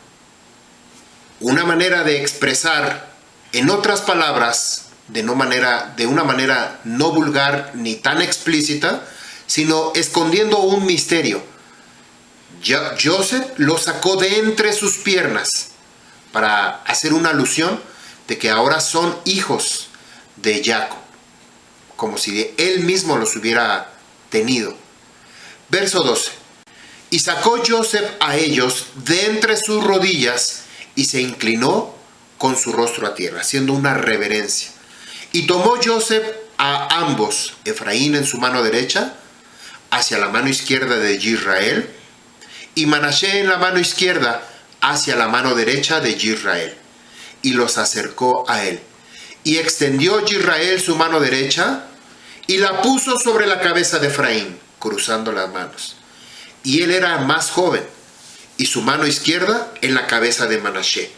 S1: una manera de expresar, en otras palabras, de una manera no vulgar ni tan explícita, sino escondiendo un misterio. Joseph lo sacó de entre sus piernas para hacer una alusión de que ahora son hijos de Jacob, como si él mismo los hubiera tenido. Verso 12. Y sacó Joseph a ellos de entre sus rodillas y se inclinó con su rostro a tierra, haciendo una reverencia. Y tomó Joseph a ambos, Efraín en su mano derecha, hacia la mano izquierda de Israel, y Manashe en la mano izquierda, hacia la mano derecha de Israel, y los acercó a él. Y extendió Israel su mano derecha, y la puso sobre la cabeza de Efraín, cruzando las manos. Y él era más joven, y su mano izquierda en la cabeza de Manashe.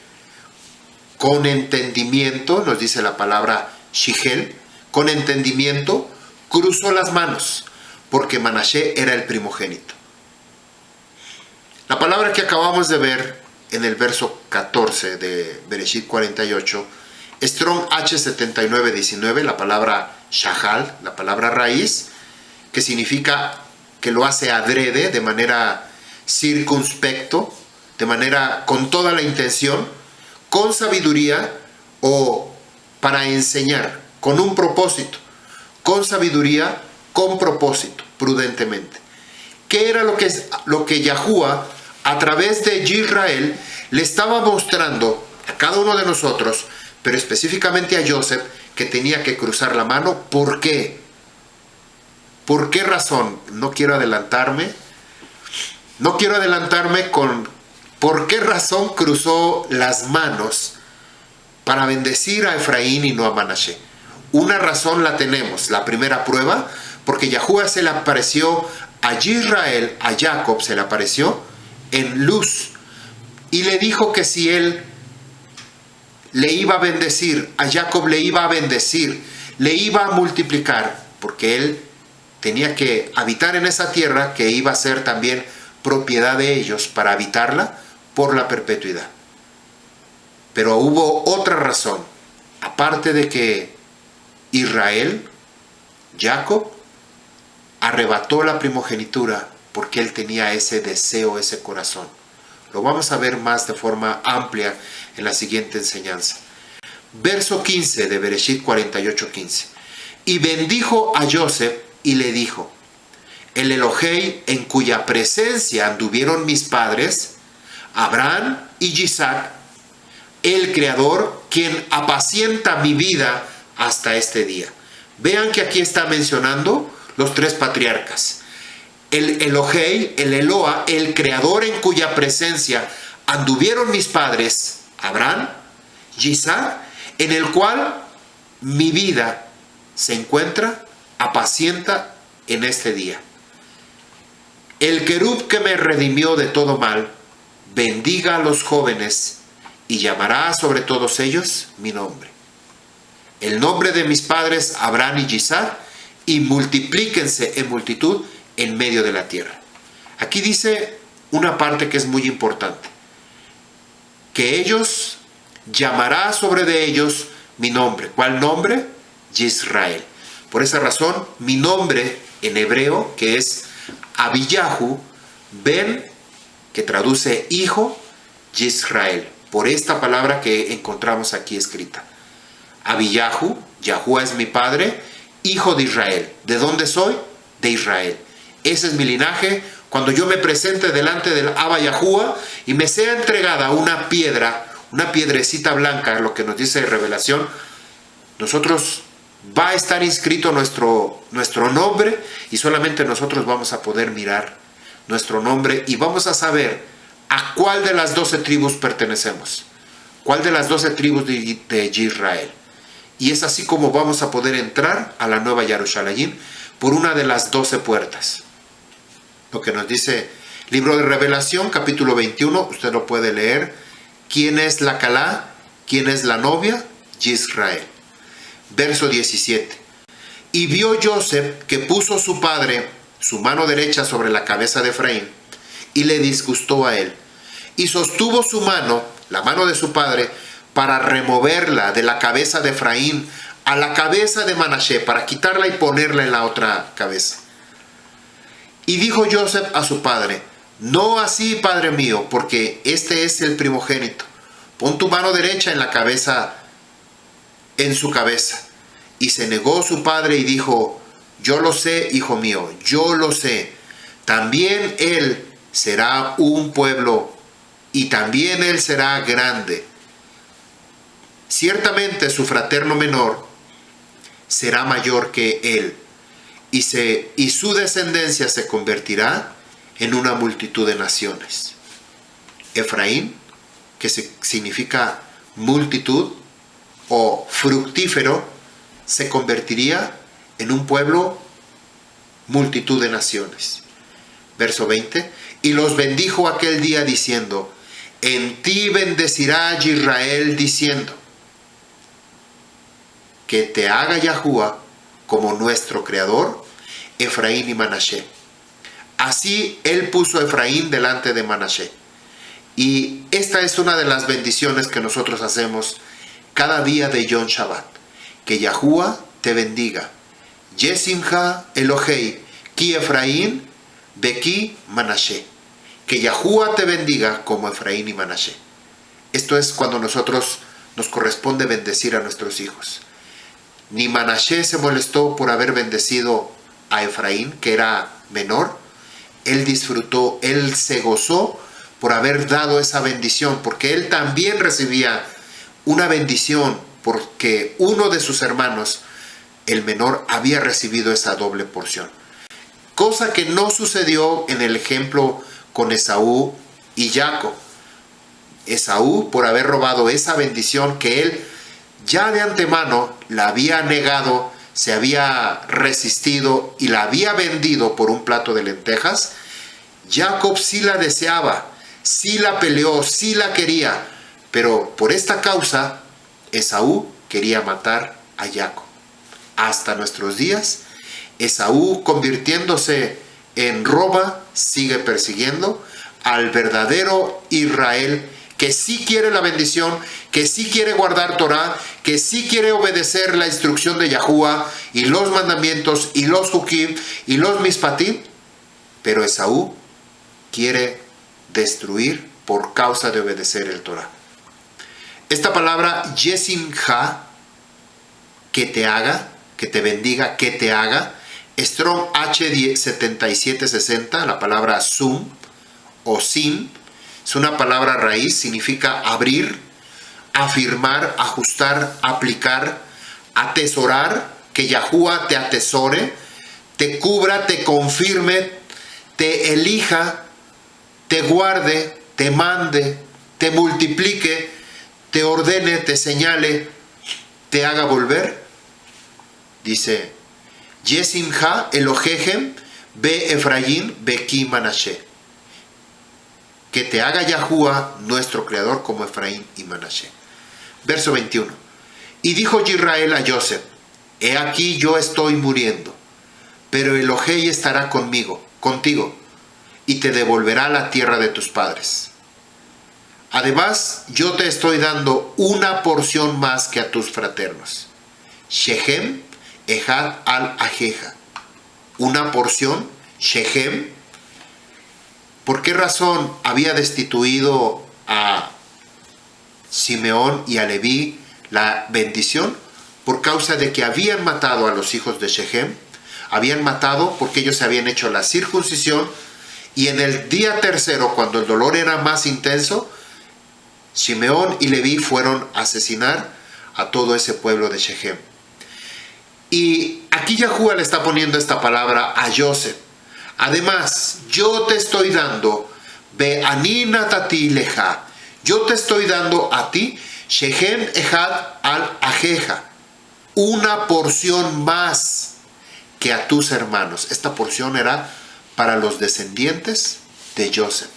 S1: Con entendimiento, nos dice la palabra Shigel, con entendimiento cruzó las manos, porque Manashe era el primogénito. La palabra que acabamos de ver en el verso 14 de Bereshit 48, Strong H7919, la palabra Shahal, la palabra raíz, que significa que lo hace adrede, de manera circunspecto, de manera con toda la intención, con sabiduría o para enseñar, con un propósito, con sabiduría, con propósito. prudentemente. ¿Qué era lo que Yahuwah a través de Israel le estaba mostrando a cada uno de nosotros, pero específicamente a Joseph, que tenía que cruzar la mano? ¿Por qué? ¿Por qué razón? No quiero adelantarme con por qué razón cruzó las manos para bendecir a Efraín y no a Manashe. Una razón la tenemos, la primera prueba, porque Yahuwah se le apareció a Israel, a Jacob se le apareció en luz y le dijo que si él le iba a bendecir, a Jacob le iba a bendecir, le iba a multiplicar, porque él tenía que habitar en esa tierra que iba a ser también propiedad de ellos para habitarla por la perpetuidad. Pero hubo otra razón, aparte de que Israel, Jacob, arrebató la primogenitura porque él tenía ese deseo, ese corazón. Lo vamos a ver más de forma amplia en la siguiente enseñanza. Verso 15 de Bereshit 48:15. Y bendijo a Joseph y le dijo: el Elohei en cuya presencia anduvieron mis padres, Abraham y Isaac, el Creador, quien apacienta mi vida hasta este día. Vean que aquí está mencionando los tres patriarcas. El Elohei, el Eloa, el Creador en cuya presencia anduvieron mis padres, Abraham y Isaac, en el cual mi vida se encuentra, apacienta en este día. El querub que me redimió de todo mal, bendiga a los jóvenes y llamará sobre todos ellos mi nombre. El nombre de mis padres Abraham y Isaac, y multiplíquense en multitud en medio de la tierra. Aquí dice una parte que es muy importante, que ellos llamará sobre de ellos mi nombre. ¿Cuál nombre? Israel. Por esa razón, mi nombre en hebreo, que es Abiyahu, Ben, que traduce hijo, Israel, por esta palabra que encontramos aquí escrita. Abiyahu, Yahuwah es mi padre, hijo de Israel. ¿De dónde soy? De Israel. Ese es mi linaje. Cuando yo me presente delante del Abba Yahuwah y me sea entregada una piedra, una piedrecita blanca, lo que nos dice Revelación, nosotros va a estar inscrito nuestro nombre, y solamente nosotros vamos a poder mirar nuestro nombre y vamos a saber a cuál de las 12 tribus pertenecemos, cuál de las 12 tribus de Israel. Y es así como vamos a poder entrar a la nueva Jerusalén por una de las 12 puertas. Lo que nos dice libro de Revelación, capítulo 21, usted lo puede leer. ¿Quién es la Calá? ¿Quién es la novia? Israel. Verso 17. Y vio Joseph que puso su padre su mano derecha sobre la cabeza de Efraín, y le disgustó a él. Y sostuvo su mano, la mano de su padre, para removerla de la cabeza de Efraín a la cabeza de Manashe, para quitarla y ponerla en la otra cabeza. Y dijo Joseph a su padre: no así, padre mío, porque este es el primogénito. Pon tu mano derecha en la cabeza, en su cabeza. Y se negó su padre y dijo: yo lo sé, hijo mío, yo lo sé. También él será un pueblo, y también él será grande. Ciertamente su fraterno menor será mayor que él, y su descendencia se convertirá en una multitud de naciones. Efraín, que significa multitud o fructífero, se convertiría en un pueblo, multitud de naciones. Verso 20. Y los bendijo aquel día diciendo: en ti bendecirá Israel, diciendo: que te haga Yahuwah como nuestro creador, Efraín y Manashe. Así él puso a Efraín delante de Manashe. Y esta es una de las bendiciones que nosotros hacemos cada día de Yom Shabbat. Que Yahuwah te bendiga. Yesimha Elohei, ki Efraín, beki Manashe. Que Yahuwah te bendiga como Efraín y Manashe. Esto es cuando nosotros nos corresponde bendecir a nuestros hijos. Ni Manashe se molestó por haber bendecido a Efraín, que era menor, él disfrutó, él se gozó por haber dado esa bendición, porque él también recibía una bendición, porque uno de sus hermanos, el menor, había recibido esa doble porción. Cosa que no sucedió en el ejemplo con Esaú y Jacob. Esaú, por haber robado esa bendición que él ya de antemano la había negado, se había resistido y la había vendido por un plato de lentejas, Jacob sí la deseaba, sí la peleó, sí la quería, pero por esta causa Esaú quería matar a Jacob. Hasta nuestros días, Esaú, convirtiéndose en Roma, sigue persiguiendo al verdadero Israel, que sí quiere la bendición, que sí quiere guardar Torah, que sí quiere obedecer la instrucción de Yahuwah y los mandamientos y los hukim y los mispatim, pero Esaú quiere destruir por causa de obedecer el Torah. Esta palabra Yesimha, que te haga, que te bendiga, que te haga, Strong H7760, la palabra sum o sim, es una palabra raíz, significa abrir, afirmar, ajustar, aplicar, atesorar, que Yahuwah te atesore, te cubra, te confirme, te elija, te guarde, te mande, te multiplique, te ordene, te señale, te haga volver. Dice, Yesimha Elohehem be Efraín beki Manashe. Que te haga Yahuwah, nuestro creador, como Efraín y Manashe. Verso 21. Y dijo Israel a Joseph, he aquí yo estoy muriendo, pero Elohei estará contigo, y te devolverá la tierra de tus padres. Además, yo te estoy dando una porción más que a tus fraternos. Shechem Ejad al Ajeja. Una porción, Shechem. ¿Por qué razón había destituido a Simeón y a Leví la bendición? Por causa de que habían matado a los hijos de Shechem. Habían matado porque ellos se habían hecho la circuncisión, y en el día tercero, cuando el dolor era más intenso, Simeón y Leví fueron a asesinar a todo ese pueblo de Shechem. Y aquí Yahuwah le está poniendo esta palabra a Joseph. Además, yo te estoy dando, Be'ani natati leja, yo te estoy dando a ti, Shechem Ejad al Ajeja, una porción más que a tus hermanos. Esta porción era para los descendientes de Joseph,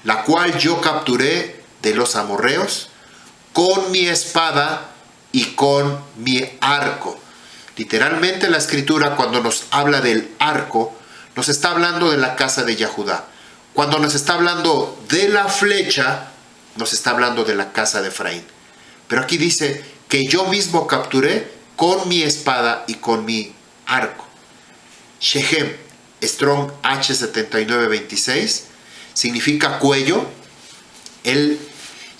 S1: la cual yo capturé de los amorreos con mi espada y con mi arco. Literalmente la escritura, cuando nos habla del arco, nos está hablando de la casa de Yahudá. Cuando nos está hablando de la flecha, nos está hablando de la casa de Efraín. Pero aquí dice que yo mismo capturé con mi espada y con mi arco. Shechem, Strong H7926, significa cuello.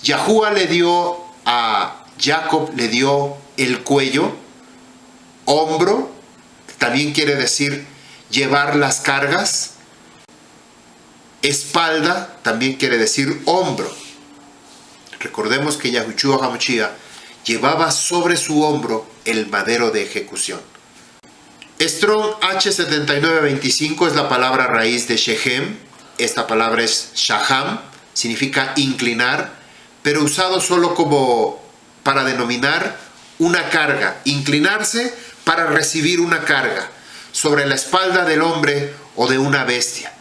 S1: Yahuwah le dio a Jacob, le dio el cuello. Hombro, también quiere decir llevar las cargas. Espalda, también quiere decir hombro. Recordemos que Yahushua HaMashiach llevaba sobre su hombro el madero de ejecución. Strong H7925 es la palabra raíz de Shechem. Esta palabra es Shaham, significa inclinar, pero usado solo como para denominar una carga. Inclinarse para recibir una carga sobre la espalda del hombre o de una bestia.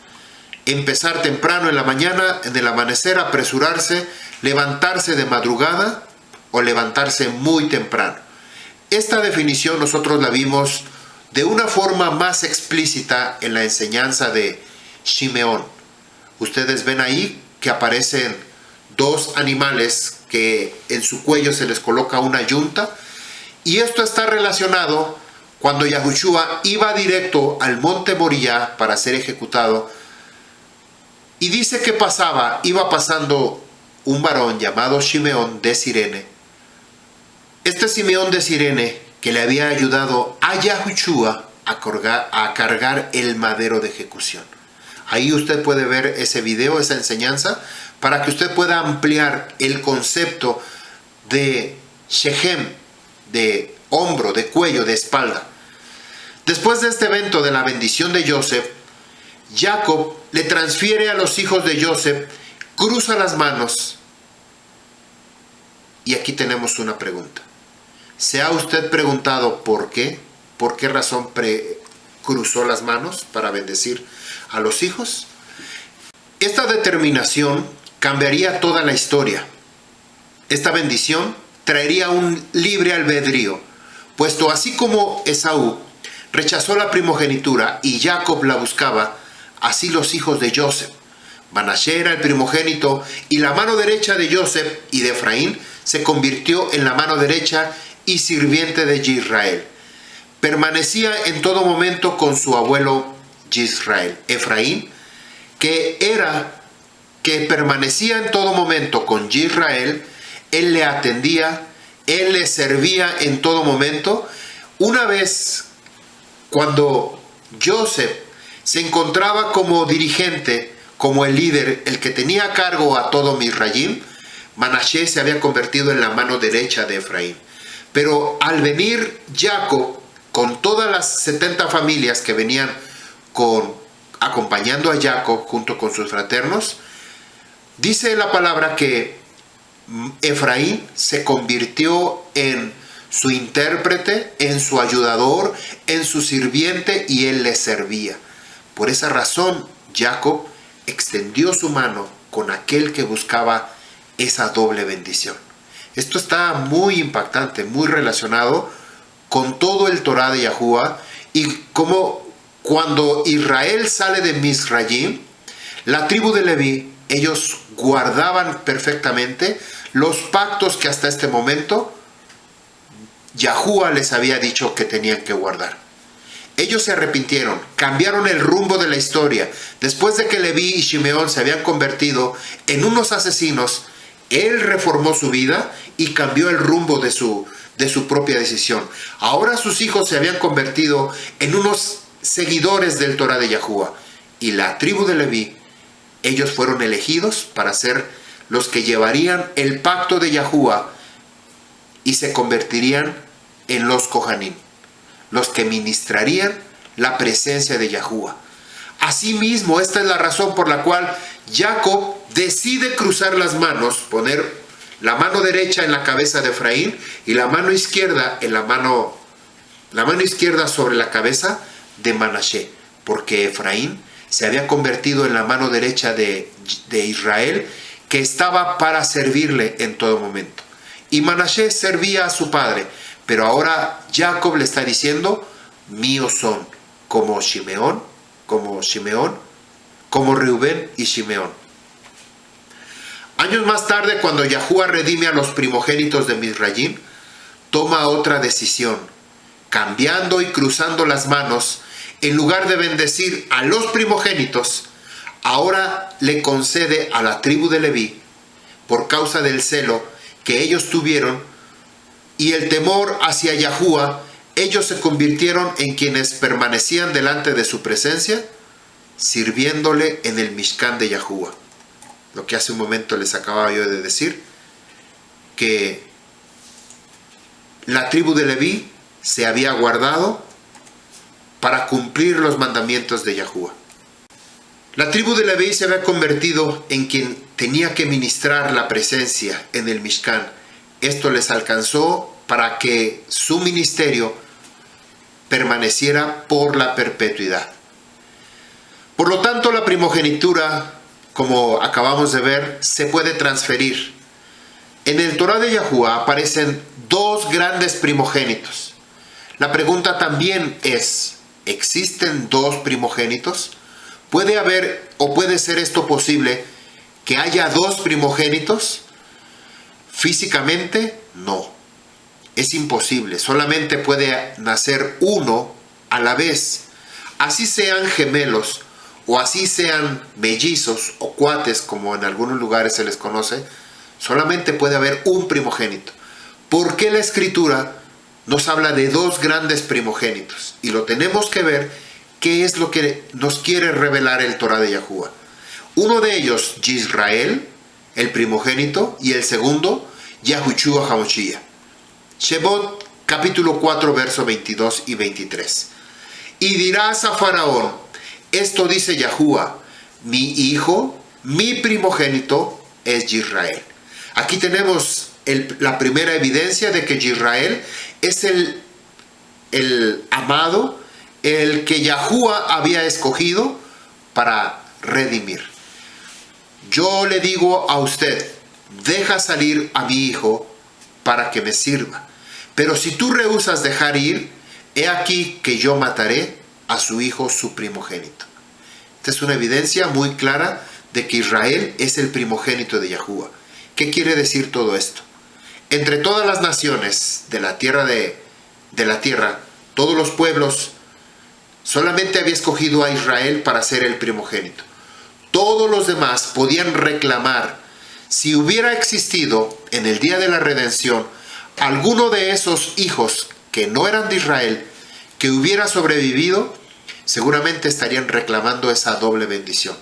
S1: Empezar temprano en la mañana, en el amanecer, apresurarse, levantarse de madrugada o levantarse muy temprano. Esta definición nosotros la vimos de una forma más explícita en la enseñanza de Simeón. Ustedes ven ahí que aparecen dos animales que en su cuello se les coloca una yunta, y esto está relacionado cuando Yahushua iba directo al monte Moriah para ser ejecutado, y dice que iba pasando un varón llamado Simeón de Sirene. Este Simeón de Sirene, que le había ayudado a Yahushua a cargar el madero de ejecución. Ahí usted puede ver ese video, esa enseñanza, para que usted pueda ampliar el concepto de Shechem, de hombro, de cuello, de espalda. Después de este evento de la bendición de Joseph, Jacob le transfiere a los hijos de Joseph, cruza las manos. Y aquí tenemos una pregunta. ¿Se ha usted preguntado por qué? ¿Por qué razón cruzó las manos para bendecir a los hijos? Esta determinación cambiaría toda la historia. Esta bendición traería un libre albedrío, puesto así como Esaú rechazó la primogenitura y Jacob la buscaba, así los hijos de Joseph. Manasés era el primogénito y la mano derecha de Joseph y de Efraín se convirtió en la mano derecha y sirviente de Israel. Permanecía en todo momento con su abuelo Israel. Efraín, que permanecía en todo momento con Israel, él le atendía, él le servía en todo momento. Una vez, cuando Joseph se encontraba como dirigente, como el líder, el que tenía a cargo a todo Misraim, Manasés se había convertido en la mano derecha de Efraín. Pero al venir Jacob con todas las 70 familias que venían acompañando a Jacob junto con sus fraternos, dice la palabra que Efraín se convirtió en su intérprete, en su ayudador, en su sirviente, y él le servía. Por esa razón, Jacob extendió su mano con aquel que buscaba esa doble bendición. Esto está muy impactante, muy relacionado con todo el Torah de Yahuwah, y como cuando Israel sale de Misraim, la tribu de Leví, ellos guardaban perfectamente los pactos que hasta este momento Yahuwah les había dicho que tenían que guardar. Ellos se arrepintieron, cambiaron el rumbo de la historia. Después de que Leví y Shimeón se habían convertido en unos asesinos, él reformó su vida y cambió el rumbo de su propia decisión. Ahora sus hijos se habían convertido en unos seguidores del Torah de Yahuwah. Y la tribu de Leví, ellos fueron elegidos para ser los que llevarían el pacto de Yahuwah y se convertirían en los Kohanim, los que ministrarían la presencia de Yahuwah. Asimismo, esta es la razón por la cual Jacob decide cruzar las manos, poner la mano derecha en la cabeza de Efraín y la mano izquierda izquierda sobre la cabeza de Manasés, porque Efraín se había convertido en la mano derecha de Israel, que estaba para servirle en todo momento. Y Manasés servía a su padre, pero ahora Jacob le está diciendo: míos son, como Shimeón, como Reubén y Shimeón. Años más tarde, cuando Yahuwah redime a los primogénitos de Misraim, toma otra decisión, cambiando y cruzando las manos. En lugar de bendecir a los primogénitos, ahora le concede a la tribu de Leví, por causa del celo que ellos tuvieron y el temor hacia Yahuwah, ellos se convirtieron en quienes permanecían delante de su presencia, sirviéndole en el Mishkan de Yahuwah. Lo que hace un momento les acababa yo de decir, que la tribu de Leví se había guardado para cumplir los mandamientos de Yahuwah. La tribu de Leví se había convertido en quien tenía que ministrar la presencia en el Mishkan. Esto les alcanzó para que su ministerio permaneciera por la perpetuidad. Por lo tanto, la primogenitura, como acabamos de ver, se puede transferir. En el Torah de Yahuwah aparecen dos grandes primogénitos. La pregunta también es: ¿existen dos primogénitos? ¿Puede haber o puede ser esto posible, que haya dos primogénitos? Físicamente, no. Es imposible. Solamente puede nacer uno a la vez. Así sean gemelos, o así sean mellizos o cuates, como en algunos lugares se les conoce, solamente puede haber un primogénito. ¿Por qué la Escritura nos habla de dos grandes primogénitos. Y lo tenemos que ver qué es lo que nos quiere revelar el Torah de Yahuwah. Uno de ellos, Yisrael, el primogénito, y el segundo, Yahushua HaMashiach. Shemot, capítulo 4, versos 22 y 23. Y dirás a Faraón, esto dice Yahuwah, mi hijo, mi primogénito es Yisrael. Aquí tenemos la primera evidencia de que Yisrael es el amado, el que Yahuwah había escogido para redimir. Yo le digo a usted, deja salir a mi hijo para que me sirva. Pero si tú rehusas dejar ir, he aquí que yo mataré a su hijo, su primogénito. Esta es una evidencia muy clara de que Israel es el primogénito de Yahuwah. ¿Qué quiere decir todo esto? Entre todas las naciones de la tierra, todos los pueblos, solamente había escogido a Israel para ser el primogénito. Todos los demás podían reclamar, si hubiera existido en el día de la redención alguno de esos hijos que no eran de Israel, que hubiera sobrevivido, seguramente estarían reclamando esa doble bendición.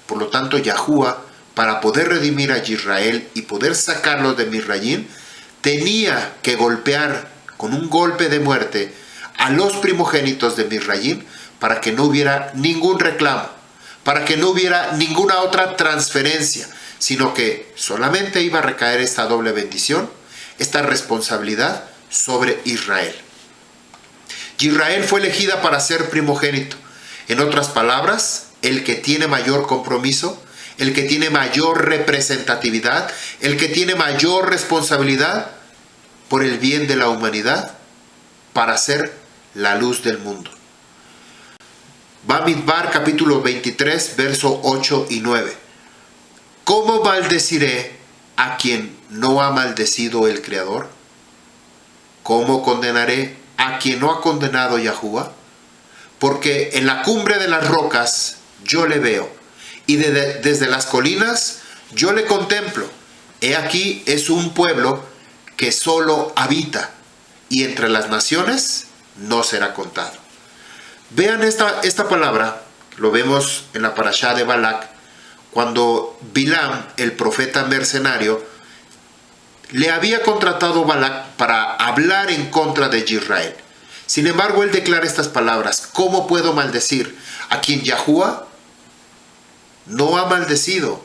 S1: Por lo tanto, Yahuwah, para poder redimir a Israel y poder sacarlos de Misrayim, tenía que golpear con un golpe de muerte a los primogénitos de Misrayim para que no hubiera ningún reclamo, para que no hubiera ninguna otra transferencia, sino que solamente iba a recaer esta doble bendición, esta responsabilidad sobre Israel. Israel fue elegida para ser primogénito. En otras palabras, el que tiene mayor compromiso, el que tiene mayor representatividad, el que tiene mayor responsabilidad por el bien de la humanidad, para ser la luz del mundo. Bamidbar, capítulo 23, versos 8 y 9. ¿Cómo maldeciré a quien no ha maldecido el Creador? ¿Cómo condenaré a quien no ha condenado Yahuwah? Porque en la cumbre de las rocas yo le veo, y desde las colinas yo le contemplo. He aquí es un pueblo que solo habita, y entre las naciones no será contado. Vean esta palabra, lo vemos en la parashá de Balak, cuando Bilam, el profeta mercenario, le había contratado Balak para hablar en contra de Israel. Sin embargo, él declara estas palabras: ¿cómo puedo maldecir a quien Yahuwah no ha maldecido?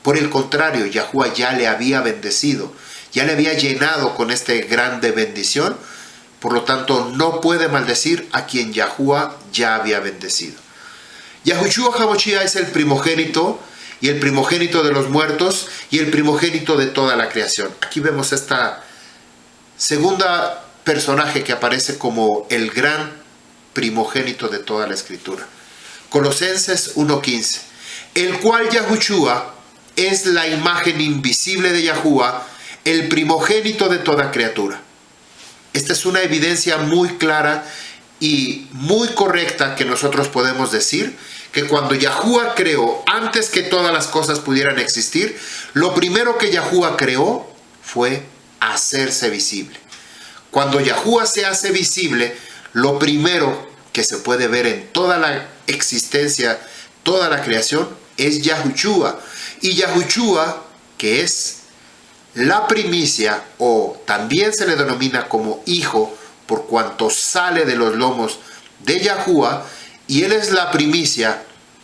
S1: Por el contrario, Yahuwah ya le había bendecido, ya le había llenado con esta grande bendición. Por lo tanto, no puede maldecir a quien Yahuwah ya había bendecido. Yahushua HaMashiach es el primogénito, y el primogénito de los muertos, y el primogénito de toda la creación. Aquí vemos esta segunda personaje que aparece como el gran primogénito de toda la escritura. Colosenses 1:15. El cual Yahushua es la imagen invisible de Yahuwah, el primogénito de toda criatura. Esta es una evidencia muy clara y muy correcta que nosotros podemos decir que cuando Yahuwah creó, antes que todas las cosas pudieran existir, lo primero que Yahuwah creó fue hacerse visible. Cuando Yahuwah se hace visible, lo primero que se puede ver en toda la existencia, toda la creación, es Yahushua. Y Yahushua, que es la primicia, o también se le denomina como hijo, por cuanto sale de los lomos de Yahuwah, y él es la primicia,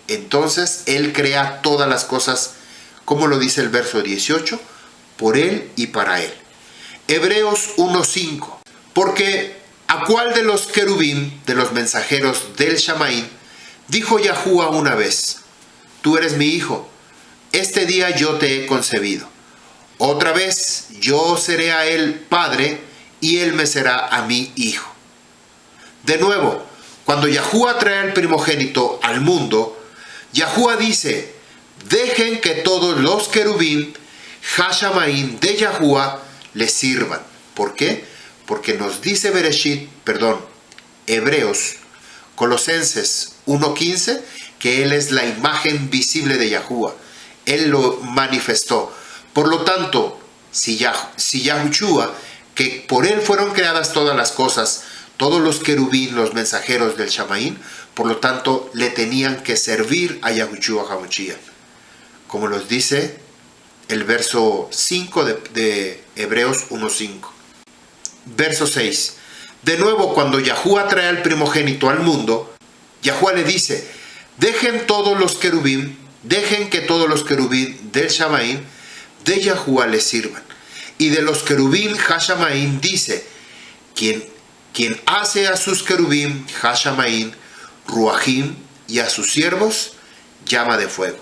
S1: entonces él crea todas las cosas, como lo dice el verso 18, por él y para él. Hebreos 1:5. Porque ¿a cuál de los querubín, de los mensajeros del Shamaín, dijo Yahuwah una vez: tú eres mi hijo, este día yo te he concebido? Otra vez yo seré a él padre, y él me será a mí hijo. De nuevo, cuando Yahuwah trae al primogénito al mundo, Yahuwah dice: dejen que todos los querubín, Hashamaín de Yahuwah, le sirvan. ¿Por qué? Porque nos dice Hebreos, Colosenses 1:15, que él es la imagen visible de Yahuwah. Él lo manifestó. Por lo tanto, si Yahushua que por él fueron creadas todas las cosas, todos los querubín, los mensajeros del Shamaín, por lo tanto le tenían que servir a Yahushua HaMashiach. Como nos dice el verso 5 de Hebreos 1:5. Verso 6. De nuevo, cuando Yahuwah trae al primogénito al mundo, Yahuwah le dice, dejen que todos los querubín del Shamaín de Yahuwah les sirvan. Y de los querubín Hashamaín dice, quien hace a sus querubín Hashamaín, Ruahim, y a sus siervos, llama de fuego.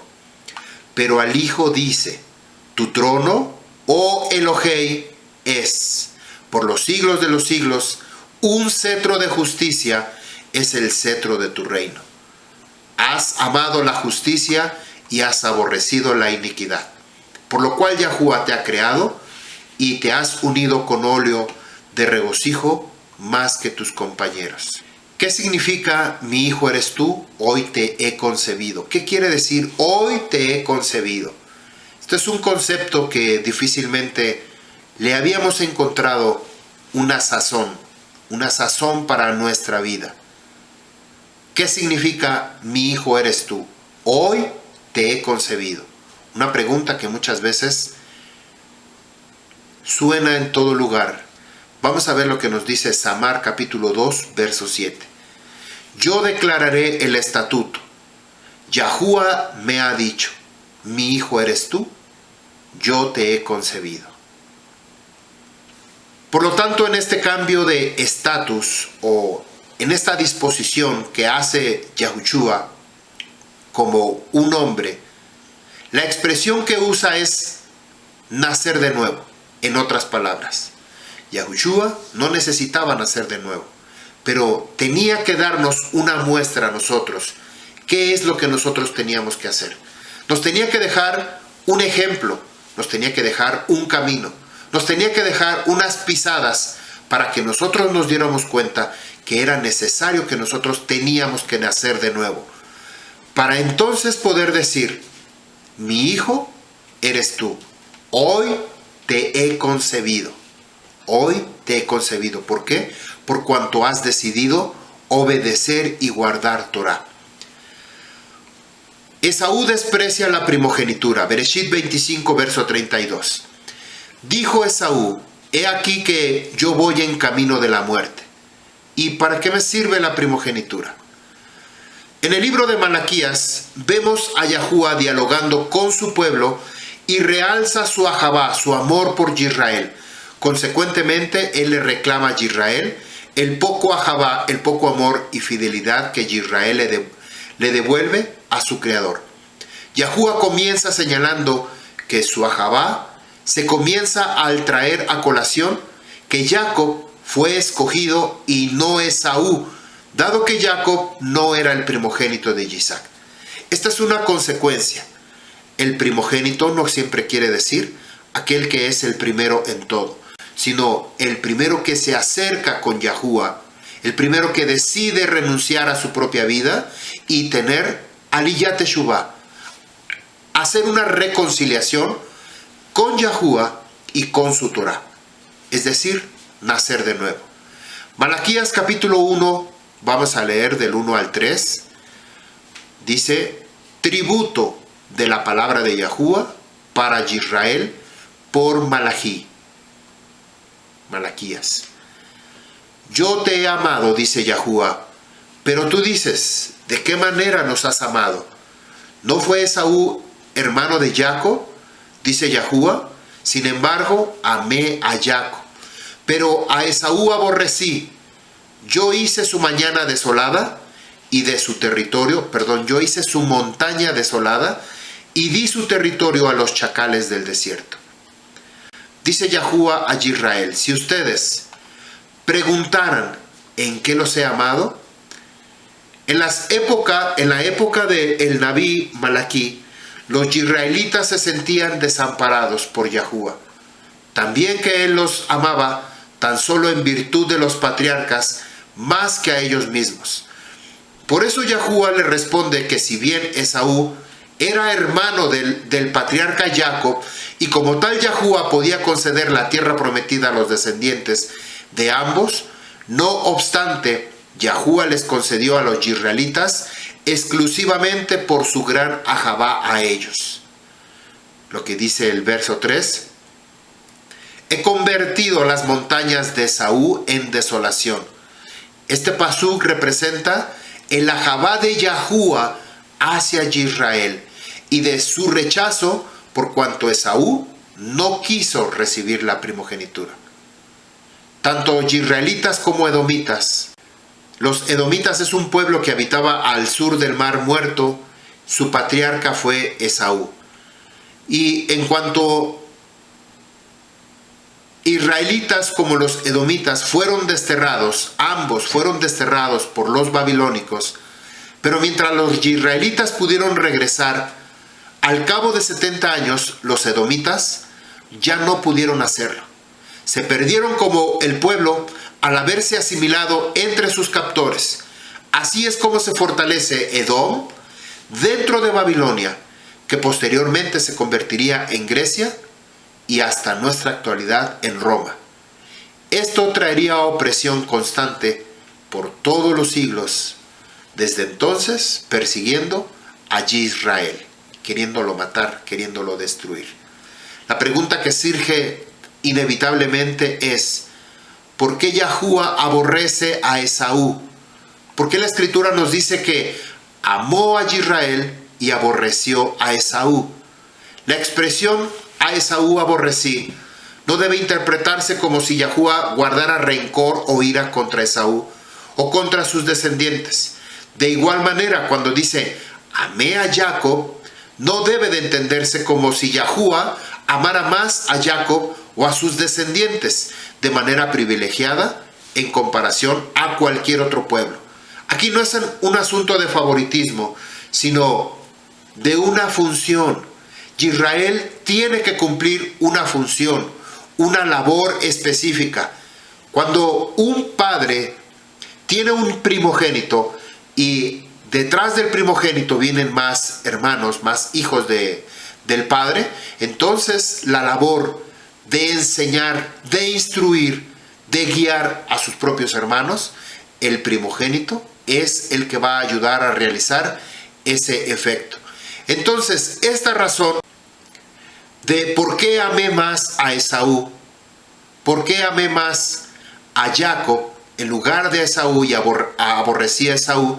S1: Pero al Hijo dice, tu trono, oh Elohei, es, por los siglos de los siglos, un cetro de justicia es el cetro de tu reino. Has amado la justicia y has aborrecido la iniquidad. Por lo cual Yahuwah te ha creado y te has unido con óleo de regocijo más que tus compañeros. ¿Qué significa mi hijo eres tú? Hoy te he concebido. ¿Qué quiere decir hoy te he concebido? Este es un concepto que difícilmente le habíamos encontrado una sazón para nuestra vida. ¿Qué significa mi hijo eres tú? Hoy te he concebido. Una pregunta que muchas veces suena en todo lugar. Vamos a ver lo que nos dice Samar capítulo 2, verso 7. Yo declararé el estatuto. Yahuwah me ha dicho, mi hijo eres tú, yo te he concebido. Por lo tanto, en este cambio de estatus o en esta disposición que hace Yahushua como un hombre, la expresión que usa es nacer de nuevo. En otras palabras, Yahushua no necesitaba nacer de nuevo, pero tenía que darnos una muestra a nosotros. ¿Qué es lo que nosotros teníamos que hacer? Nos tenía que dejar un ejemplo, nos tenía que dejar un camino, nos tenía que dejar unas pisadas para que nosotros nos diéramos cuenta que era necesario que nosotros teníamos que nacer de nuevo. Para entonces poder decir, mi hijo eres tú, hoy te he concebido. Hoy te he concebido. ¿Por qué? Por cuanto has decidido obedecer y guardar Torah. Esaú desprecia la primogenitura. Bereshit 25, verso 32. Dijo Esaú, he aquí que yo voy en camino de la muerte. ¿Y para qué me sirve la primogenitura? En el libro de Malaquías vemos a Yahuwah dialogando con su pueblo y realza su ahabá, su amor por Israel. Consecuentemente, él le reclama a Israel el poco ahabá, el poco amor y fidelidad que Israel le devuelve a su creador. Yahuwah comienza señalando que su ahabá se comienza al traer a colación que Jacob fue escogido y no Esaú, dado que Jacob no era el primogénito de Isaac. Esta es una consecuencia. El primogénito no siempre quiere decir aquel que es el primero en todo, sino el primero que se acerca con Yahuwah, el primero que decide renunciar a su propia vida y tener aliyat teshuvah, hacer una reconciliación con Yahuwah y con su Torah, es decir, nacer de nuevo. Malaquías capítulo 1, vamos a leer del 1 al 3, dice, tributo de la palabra de Yahuwah para Israel por Malaquías. Yo te he amado, dice Yahuwah, pero tú dices, ¿de qué manera nos has amado? ¿No fue Esaú hermano de Jacob? Dice Yahuwah, sin embargo, amé a Jacob, pero a Esaú aborrecí. Yo hice su mañana desolada y de su territorio, yo hice su montaña desolada y di su territorio a los chacales del desierto. Dice Yahuwah a Israel, si ustedes preguntaran en qué los he amado, en la época del Nabí Malaquí, los israelitas se sentían desamparados por Yahuwah. También que él los amaba tan solo en virtud de los patriarcas más que a ellos mismos. Por eso Yahuwah le responde que si bien Esaú era hermano del patriarca Jacob Y como tal Yahuwah podía conceder la tierra prometida a los descendientes de ambos, no obstante, Yahuwah les concedió a los israelitas exclusivamente por su gran ahavá a ellos. Lo que dice el verso 3: he convertido las montañas de Esaú en desolación. Este pasuk representa el ahavá de Yahuwah hacia Israel y de su rechazo por cuanto Esaú no quiso recibir la primogenitura. Tanto israelitas como edomitas. Los edomitas es un pueblo que habitaba al sur del Mar Muerto. Su patriarca fue Esaú. Y en cuanto israelitas como los edomitas fueron desterrados, ambos fueron desterrados por los babilónicos, pero mientras los israelitas pudieron regresar, al cabo de 70 años, los edomitas ya no pudieron hacerlo. Se perdieron como el pueblo al haberse asimilado entre sus captores. Así es como se fortalece Edom dentro de Babilonia, que posteriormente se convertiría en Grecia y hasta nuestra actualidad en Roma. Esto traería opresión constante por todos los siglos, desde entonces persiguiendo a Israel, queriéndolo matar, queriéndolo destruir. La pregunta que surge inevitablemente es: ¿por qué Yahuwah aborrece a Esaú? ¿Por qué la Escritura nos dice que amó a Israel y aborreció a Esaú? La expresión "a Esaú aborrecí" no debe interpretarse como si Yahuwah guardara rencor o ira contra Esaú o contra sus descendientes. De igual manera, cuando dice "amé a Jacob", no debe de entenderse como si Yahuwah amara más a Jacob o a sus descendientes de manera privilegiada en comparación a cualquier otro pueblo. Aquí no es un asunto de favoritismo, sino de una función. Israel tiene que cumplir una función, una labor específica. Cuando un padre tiene un primogénito y detrás del primogénito vienen más hermanos, más hijos del padre, entonces la labor de enseñar, de instruir, de guiar a sus propios hermanos, el primogénito es el que va a ayudar a realizar ese efecto. Entonces, esta razón de por qué amé más a Esaú, por qué amé más a Jacob en lugar de Esaú y aborrecí a Esaú,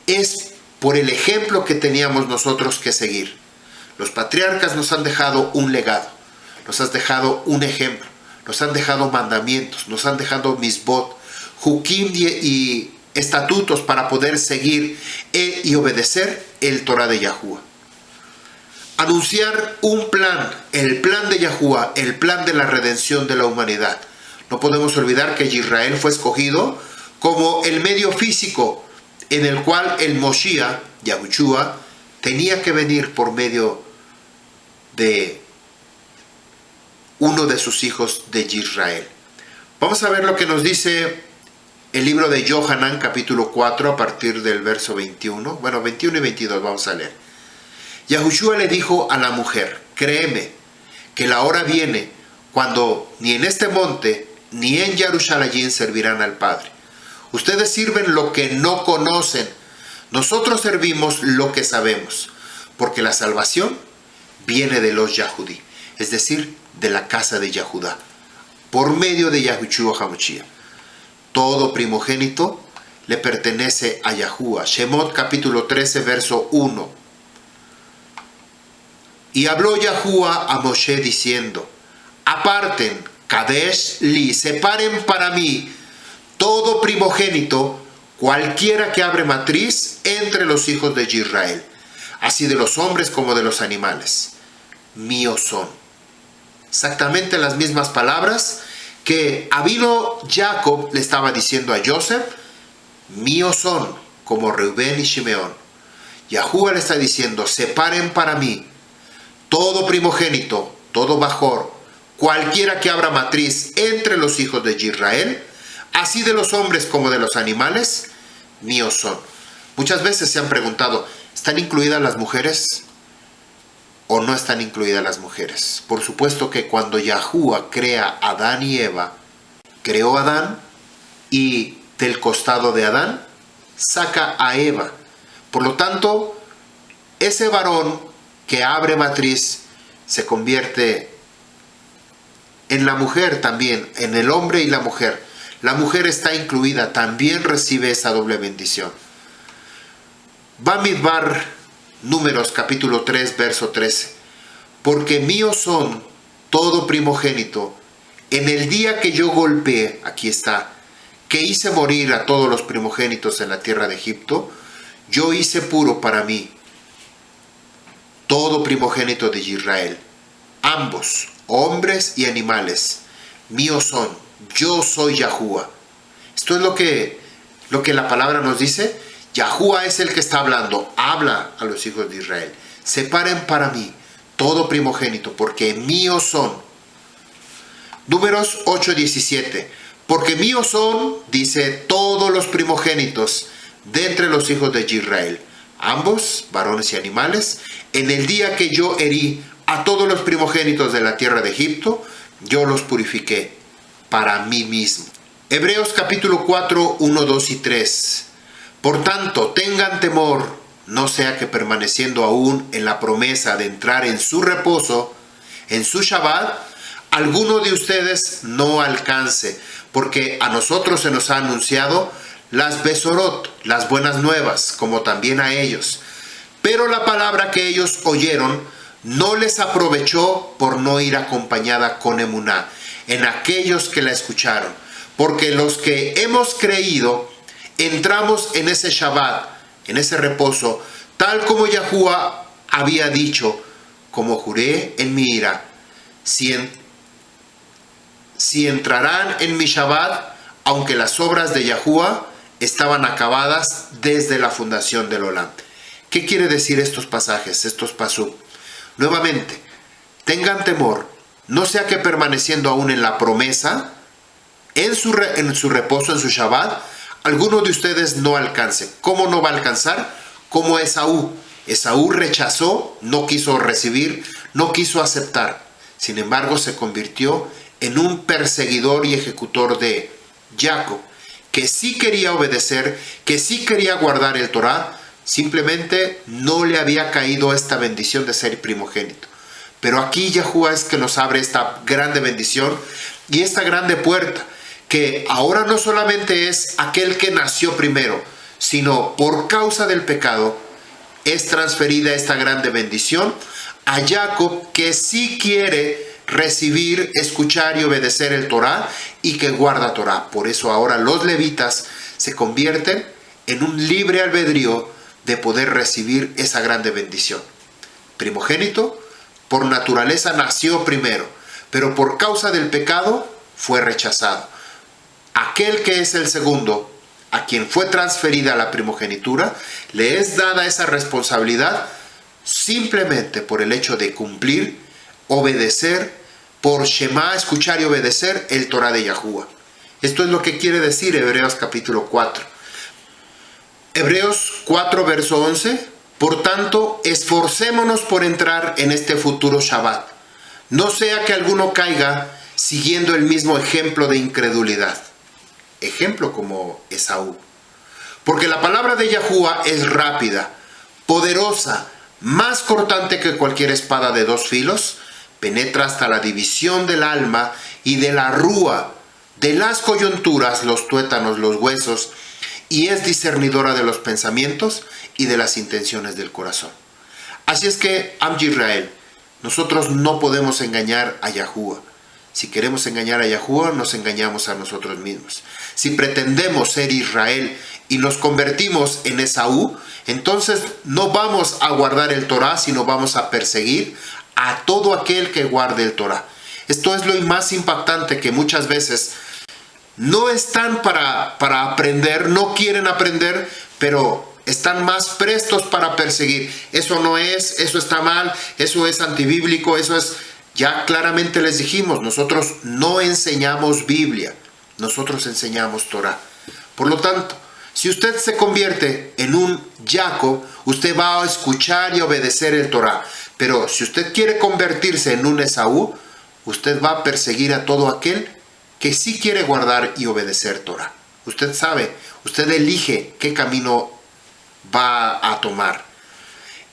S1: es por el ejemplo que teníamos nosotros que seguir. Los patriarcas nos han dejado un legado, nos han dejado un ejemplo, nos han dejado mandamientos, nos han dejado misbot, jukim y estatutos para poder seguir y obedecer el Torah de Yahuwah. Anunciar un plan, el plan de Yahuwah, el plan de la redención de la humanidad. No podemos olvidar que Israel fue escogido como el medio físico en el cual el Moshiach, Yahushua, tenía que venir por medio de uno de sus hijos de Israel. Vamos a ver lo que nos dice el libro de Yohanan, capítulo 4, a partir del verso 21. Bueno, 21 y 22 vamos a leer. Yahushua le dijo a la mujer: créeme que la hora viene cuando ni en este monte ni en Jerusalén servirán al Padre. Ustedes sirven lo que no conocen. Nosotros servimos lo que sabemos, porque la salvación viene de los Yahudí, es decir, de la casa de Yahudá, por medio de Yahushua HaMashiach. Todo primogénito le pertenece a Yahuwah. Shemot capítulo 13, verso 1. Y habló Yahuwah a Moshe diciendo: aparten, Kadesh li, separen para mí todo primogénito, cualquiera que abre matriz entre los hijos de Israel, así de los hombres como de los animales. Míos son. Exactamente las mismas palabras que Abino Jacob le estaba diciendo a Joseph: míos son, como Reubén y Shimeón. Yahuwah le está diciendo: separen para mí todo primogénito, todo bajor, cualquiera que abra matriz entre los hijos de Israel, así de los hombres como de los animales, míos son. Muchas veces se han preguntado: ¿están incluidas las mujeres? o no están incluidas las mujeres? Por supuesto que cuando Yahuwah crea a Adán y Eva, creó a Adán y del costado de Adán saca a Eva. Por lo tanto, ese varón que abre matriz se convierte en la mujer también, en el hombre y la mujer. La mujer está incluida, también recibe esa doble bendición. Bamidbar, Números capítulo 3, verso 13. Porque míos son todo primogénito. En el día que yo golpeé, aquí está, que hice morir a todos los primogénitos en la tierra de Egipto, yo hice puro para mí todo primogénito de Israel. Ambos, hombres y animales, míos son. Yo soy Yahuwah. Esto es lo que la palabra nos dice. Yahuwah es el que está hablando. Habla a los hijos de Israel. Separen para mí todo primogénito, porque míos son. Números 8:17. Porque míos son, dice, todos los primogénitos de entre los hijos de Israel, ambos, varones y animales, en el día que yo herí a todos los primogénitos de la tierra de Egipto, yo los purifiqué para mí mismo. Hebreos capítulo 4, 1, 2 y 3. Por tanto, tengan temor, no sea que permaneciendo aún en la promesa de entrar en su reposo, en su Shabbat, alguno de ustedes no alcance, porque a nosotros se nos ha anunciado las Besorot, las buenas nuevas, como también a ellos. Pero la palabra que ellos oyeron no les aprovechó por no ir acompañada con emuná en aquellos que la escucharon, porque los que hemos creído entramos en ese Shabbat, en ese reposo, tal como Yahuwah había dicho, como juré en mi ira, si entrarán en mi Shabbat, aunque las obras de Yahuwah estaban acabadas desde la fundación del Olam. ¿Qué quiere decir estos pasajes, estos pasuk? Nuevamente, tengan temor, no sea que permaneciendo aún en la promesa, en su reposo, en su Shabbat, alguno de ustedes no alcance. ¿Cómo no va a alcanzar? Como Esaú. Esaú rechazó, no quiso recibir, no quiso aceptar. Sin embargo, se convirtió en un perseguidor y ejecutor de Jacob, que sí quería obedecer, que sí quería guardar el Torah, simplemente no le había caído esta bendición de ser primogénito. Pero aquí Yahuwah es que nos abre esta grande bendición y esta grande puerta, que ahora no solamente es aquel que nació primero, sino por causa del pecado es transferida esta grande bendición a Jacob, que sí quiere recibir, escuchar y obedecer el Torah y que guarda Torah. Por eso ahora los levitas se convierten en un libre albedrío de poder recibir esa grande bendición. Primogénito, por naturaleza nació primero, pero por causa del pecado fue rechazado. Aquel que es el segundo, a quien fue transferida la primogenitura, le es dada esa responsabilidad simplemente por el hecho de cumplir, obedecer, por Shema, escuchar y obedecer el Torah de Yahuwah. Esto es lo que quiere decir Hebreos capítulo 4. Hebreos 4, verso 11. Por tanto, esforcémonos por entrar en este futuro Shabbat. No sea que alguno caiga siguiendo el mismo ejemplo de incredulidad. Ejemplo como Esaú. Porque la palabra de Yahuwah es rápida, poderosa, más cortante que cualquier espada de dos filos, penetra hasta la división del alma y de la rúa, de las coyunturas, los tuétanos, los huesos, y es discernidora de los pensamientos y de las intenciones del corazón. Así es que, Am Yisrael, nosotros no podemos engañar a Yahuwah. Si queremos engañar a Yahuwah, nos engañamos a nosotros mismos. Si pretendemos ser Israel y nos convertimos en Esaú, entonces no vamos a guardar el Torah, sino vamos a perseguir a todo aquel que guarde el Torah. Esto es lo más impactante, que muchas veces no están para aprender, no quieren aprender, pero están más prestos para perseguir. Eso no es, eso está mal, eso es antibíblico, eso es... Ya claramente les dijimos, nosotros no enseñamos Biblia, nosotros enseñamos Torah. Por lo tanto, Si usted se convierte en un Jacob, usted va a escuchar y obedecer el Torah. Pero si usted quiere convertirse en un Esaú, usted va a perseguir a todo aquel que sí quiere guardar y obedecer Torah. Usted sabe, usted elige qué camino va a tomar.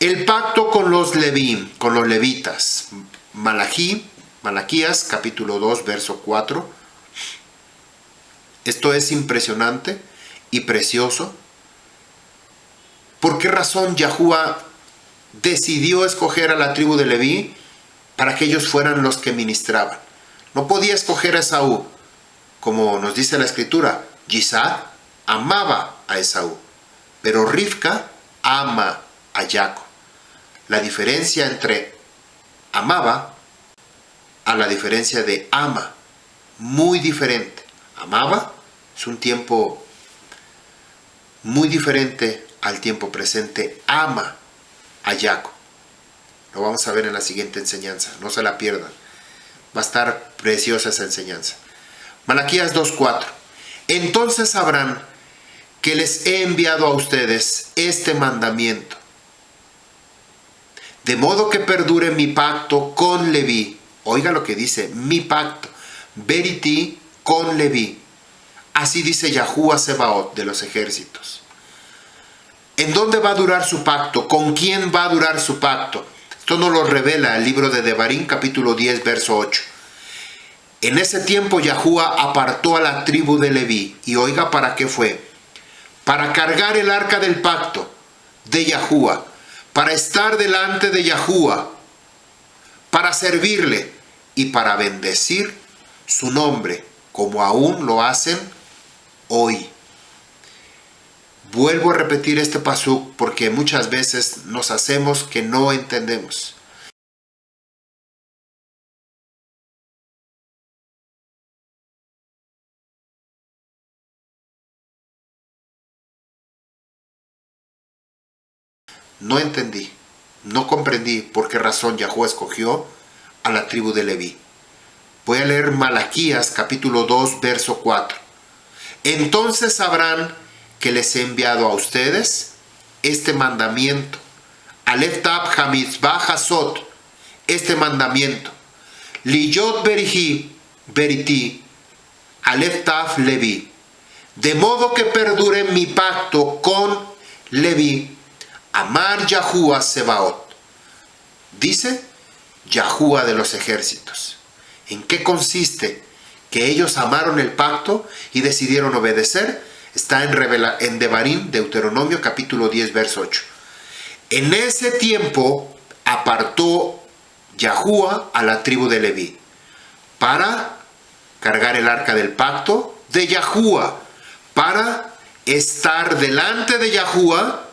S1: El pacto con los Levín, con los levitas. Malaquías capítulo 2, verso 4. Esto es impresionante y precioso. ¿Por qué razón Yahuwah decidió escoger a la tribu de Leví para que ellos fueran los que ministraban? No podía escoger a Esaú, como nos dice la escritura. Isaac amaba a Esaú, pero Rivka ama a Jacob. La diferencia entre amaba a la diferencia de ama, muy diferente. Amaba es un tiempo muy diferente al tiempo presente. Ama a Jacob. Lo vamos a ver en la siguiente enseñanza, no se la pierdan. Va a estar preciosa esa enseñanza. Malaquías 2:4. Entonces sabrán que les he enviado a ustedes este mandamiento, de modo que perdure mi pacto con Leví. Oiga lo que dice, mi pacto, veriti con Leví. Así dice Yahuwah Sebaot de los ejércitos. ¿En dónde va a durar su pacto? ¿Con quién va a durar su pacto? Esto nos lo revela el libro de Devarim, capítulo 10, verso 8. En ese tiempo Yahuwah apartó a la tribu de Leví. Y oiga para qué fue. Para cargar el arca del pacto de Yahuwah. Para estar delante de Yahuwah. Para servirle. Y para bendecir su nombre. Como aún lo hacen hoy. Vuelvo a repetir este pasuk porque muchas veces nos hacemos que no entendemos. No entendí, no comprendí por qué razón Yahuwah escogió a la tribu de Leví. Voy a leer Malaquías capítulo 2, verso 4. Entonces sabrán que les he enviado a ustedes este mandamiento. Alef Tab Hamitzvah Hasot, este mandamiento. Liyot Beriti, Alef Tab Leví. De modo que perdure mi pacto con Leví. Amar Yahuwah Sebaot. Dice Yahuwah de los ejércitos. ¿En qué consiste que ellos amaron el pacto y decidieron obedecer? Está en Devarim, Deuteronomio capítulo 10, verso 8. En ese tiempo apartó Yahuwah a la tribu de Leví para cargar el arca del pacto de Yahuwah, para estar delante de Yahuwah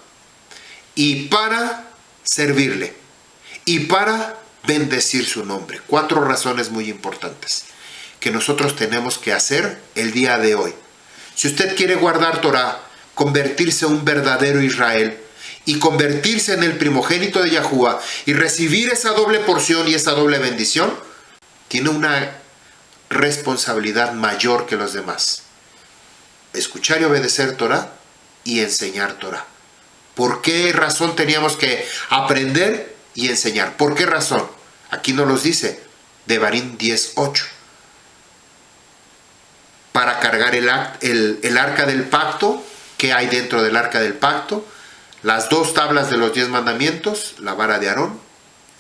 S1: y para servirle y para bendecir su nombre. 4 razones muy importantes que nosotros tenemos que hacer el día de hoy. Si usted quiere guardar Torah, convertirse en un verdadero Israel y convertirse en el primogénito de Yahuwah y recibir esa doble porción y esa doble bendición, tiene una responsabilidad mayor que los demás. Escuchar y obedecer Torah y enseñar Torah. ¿Por qué razón teníamos que aprender y enseñar? ¿Por qué razón? Aquí nos los dice Devarim 10:8. Para cargar el arca del pacto. ¿Qué hay dentro del arca del pacto? Las 2 tablas de los 10 mandamientos, la vara de Aarón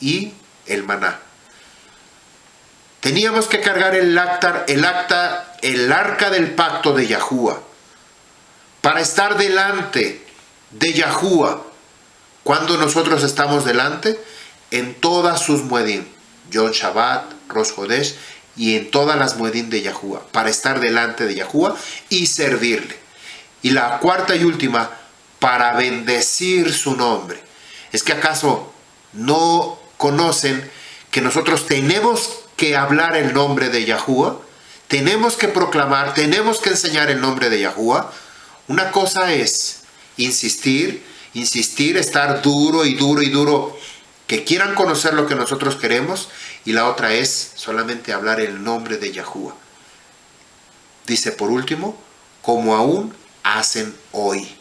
S1: y el maná. Teníamos que cargar el arca del pacto de Yahuwah para estar delante de Yahuwah. Cuando nosotros estamos delante, en todas sus muedim, Yom Shabbat, Rosh Hodesh, y en todas las muedim de Yahuwah, para estar delante de Yahuwah y servirle. Y la 4ª y última, para bendecir su nombre. ¿Es que acaso no conocen que nosotros tenemos que hablar el nombre de Yahuwah? Tenemos que proclamar, tenemos que enseñar el nombre de Yahuwah. Una cosa es insistir, estar duro y duro, que quieran conocer lo que nosotros queremos, y la otra es solamente hablar el nombre de Yahuwah. Dice por último, como aún hacen hoy,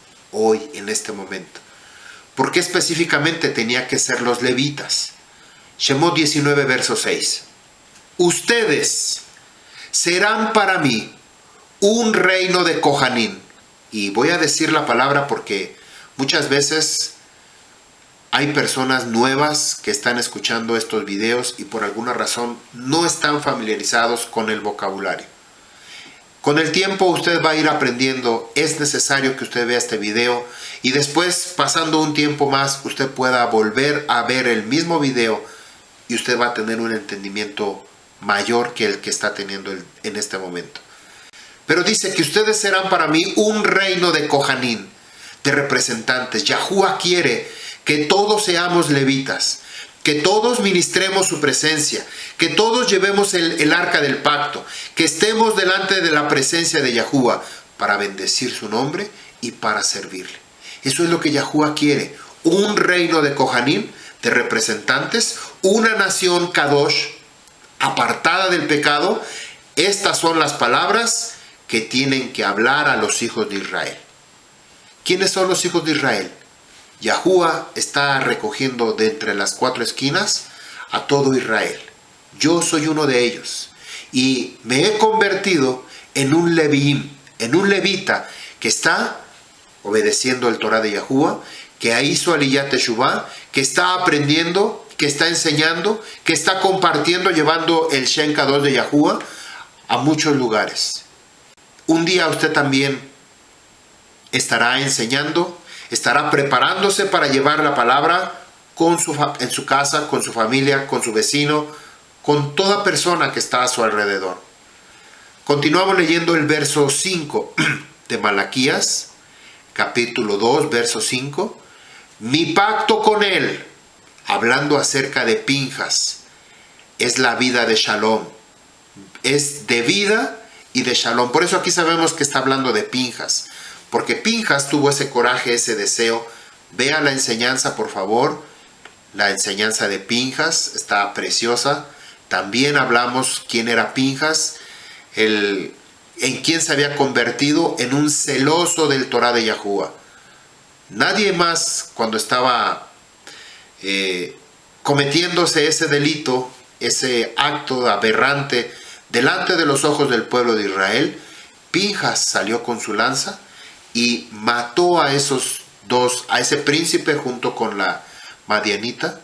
S1: en este momento. ¿Por qué específicamente tenía que ser los levitas? Shemot 19, verso 6. Ustedes serán para mí un reino de Kohanim. Y voy a decir la palabra porque muchas veces hay personas nuevas que están escuchando estos videos y por alguna razón no están familiarizados con el vocabulario. Con el tiempo usted va a ir aprendiendo, es necesario que usted vea este video y después, pasando un tiempo más, usted pueda volver a ver el mismo video y usted va a tener un entendimiento mayor que el que está teniendo en este momento. Pero dice que ustedes serán para mí un reino de Kohanim, de representantes. Yahuwah quiere que todos seamos levitas, que todos ministremos su presencia, que todos llevemos el arca del pacto, que estemos delante de la presencia de Yahuwah para bendecir su nombre y para servirle. Eso es lo que Yahuwah quiere, un reino de Kohanim, de representantes, una nación Kadosh, apartada del pecado. Estas son las palabras que tienen que hablar a los hijos de Israel. ¿Quiénes son los hijos de Israel? Yahuwah está recogiendo de entre las cuatro esquinas a todo Israel. Yo soy uno de ellos y me he convertido en un leviim, en un levita que está obedeciendo el Torah de Yahuwah, que hizo Aliyat Teshuvah, que está aprendiendo, que está enseñando, que está compartiendo, llevando el Shem Kadosh de Yahuwah a muchos lugares. Un día usted también estará enseñando, estará preparándose para llevar la palabra en su casa, con su familia, con su vecino, con toda persona que está a su alrededor. Continuamos leyendo el verso 5 de Malaquías, capítulo 2, verso 5. Mi pacto con él, hablando acerca de Pinjas, es la vida de Shalom. Es de vida y de Shalom. Por eso aquí sabemos que está hablando de Pinjas, porque Pinjas tuvo ese coraje, ese deseo. Vea la enseñanza, por favor. La enseñanza de Pinjas está preciosa. También hablamos quién era Pinjas, en quién se había convertido en un celoso del Torah de Yahuwah. Nadie más, cuando estaba cometiéndose ese delito, ese acto aberrante delante de los ojos del pueblo de Israel, Pinjas salió con su lanza y mató a esos dos, a ese príncipe junto con la madianita,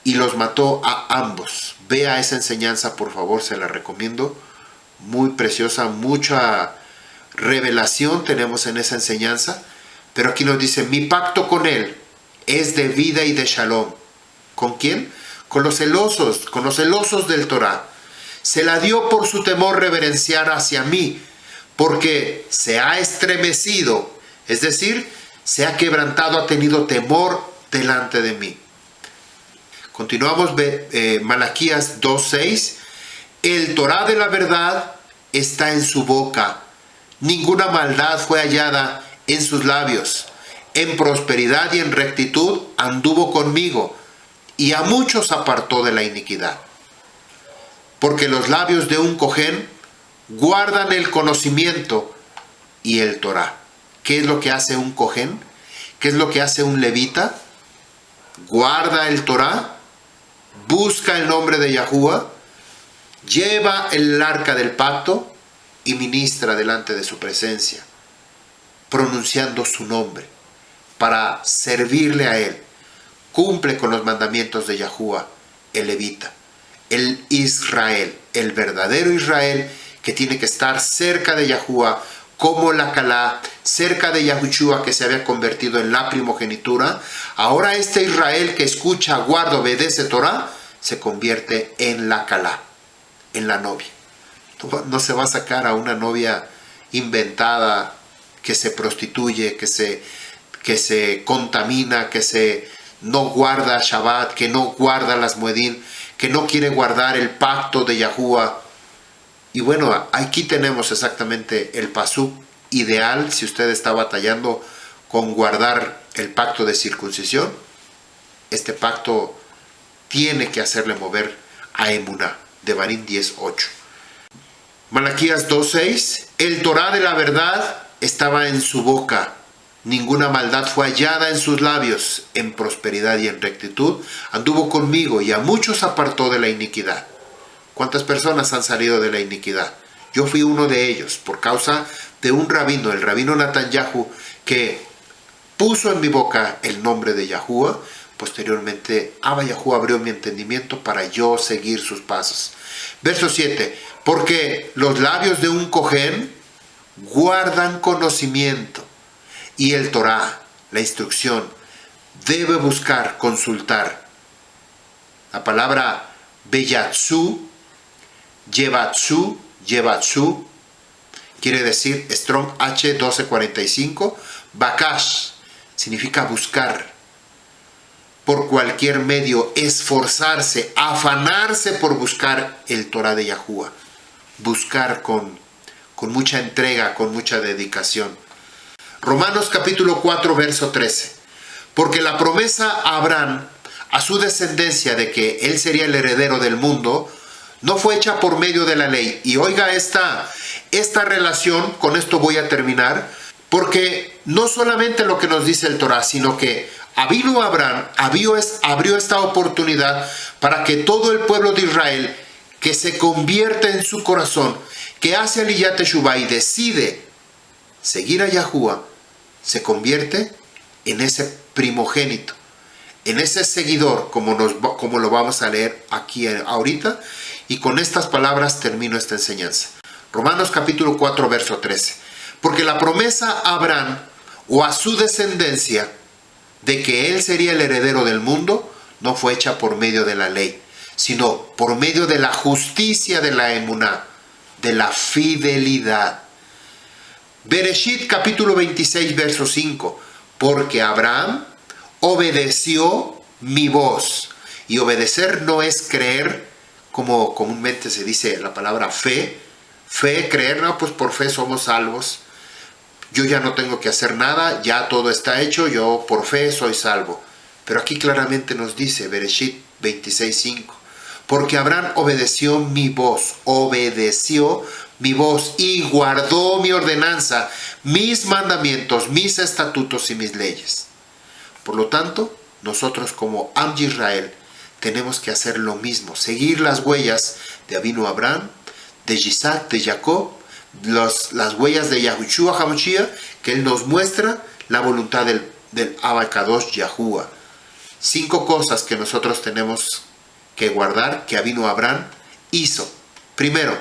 S1: y los mató a ambos. Vea esa enseñanza, por favor, se la recomiendo. Muy preciosa, mucha revelación tenemos en esa enseñanza. Pero aquí nos dice, mi pacto con él es de vida y de Shalom. ¿Con quién? Con los celosos del Torah. Se la dio por su temor reverenciar hacia mí, porque se ha estremecido, es decir, se ha quebrantado, ha tenido temor delante de mí. Continuamos, Malaquías 2:6. El Torah de la verdad está en su boca. Ninguna maldad fue hallada en sus labios. En prosperidad y en rectitud anduvo conmigo, y a muchos apartó de la iniquidad. Porque los labios de un cojén guardan el conocimiento y el Torah. ¿Qué es lo que hace un cojén? ¿Qué es lo que hace un levita? Guarda el Torah, busca el nombre de Yahuwah, lleva el arca del pacto y ministra delante de su presencia, pronunciando su nombre para servirle a él. Cumple con los mandamientos de Yahuwah, el levita, el Israel, el verdadero Israel, que tiene que estar cerca de Yahuwah, como la Calá, cerca de Yahushua, que se había convertido en la primogenitura. Ahora este Israel que escucha, guarda, obedece Torah, se convierte en la Calá, en la novia. No se va a sacar a una novia inventada que se prostituye, que se contamina, que no guarda Shabbat, que no guarda las Muedín, que no quiere guardar el pacto de Yahuwah. Y bueno, aquí tenemos exactamente el pasuk ideal. Si usted está batallando con guardar el pacto de circuncisión, este pacto tiene que hacerle mover a Emuná. Devarim 10:8. Malaquías 2:6. El Torah de la verdad estaba en su boca, ninguna maldad fue hallada en sus labios. En prosperidad y en rectitud anduvo conmigo, y a muchos apartó de la iniquidad. ¿Cuántas personas han salido de la iniquidad? Yo fui uno de ellos, por causa de un rabino, el rabino Netanyahu, que puso en mi boca el nombre de Yahuwah. Posteriormente, Abba Yahuwah abrió mi entendimiento para yo seguir sus pasos. Verso 7. Porque los labios de un cojén guardan conocimiento, y el Torah, la instrucción, debe buscar, consultar. La palabra Beyatsu, Yebatsu, quiere decir Strong H1245. Bakash significa buscar. Por cualquier medio, esforzarse, afanarse por buscar el Torah de Yahuwah. Buscar con mucha entrega, con mucha dedicación. Romanos capítulo 4, verso 13. Porque la promesa a Abraham, a su descendencia, de que él sería el heredero del mundo, no fue hecha por medio de la ley. Y oiga esta relación, con esto voy a terminar, porque no solamente lo que nos dice el Torah, sino que Avinu Abraham abrió esta oportunidad para que todo el pueblo de Israel, que se convierte en su corazón, que hace Aliyat Teshuvah y decide seguir a Yahuwah, se convierte en ese primogénito, en ese seguidor, como lo vamos a leer aquí ahorita. Y con estas palabras termino esta enseñanza. Romanos capítulo 4, verso 13. Porque la promesa a Abraham, o a su descendencia, de que él sería el heredero del mundo, no fue hecha por medio de la ley, sino por medio de la justicia de la emuná, de la fidelidad. Bereshit capítulo 26, verso 5. Porque Abraham obedeció mi voz. Y obedecer no es creer, como comúnmente se dice la palabra fe. Fe, creer, no, pues por fe somos salvos. Yo ya no tengo que hacer nada, ya todo está hecho, yo por fe soy salvo. Pero aquí claramente nos dice, Bereshit 26:5, porque Abraham obedeció mi voz y guardó mi ordenanza, mis mandamientos, mis estatutos y mis leyes. Por lo tanto, nosotros como Am Yisrael tenemos que hacer lo mismo, seguir las huellas de Avinu Abraham, de Isaac, de Jacob, las huellas de Yahushua HaMashiach, que él nos muestra la voluntad del Abba Kadosh Yahuwah. 5 cosas que nosotros tenemos que guardar, que Avinu Abraham hizo. Primero,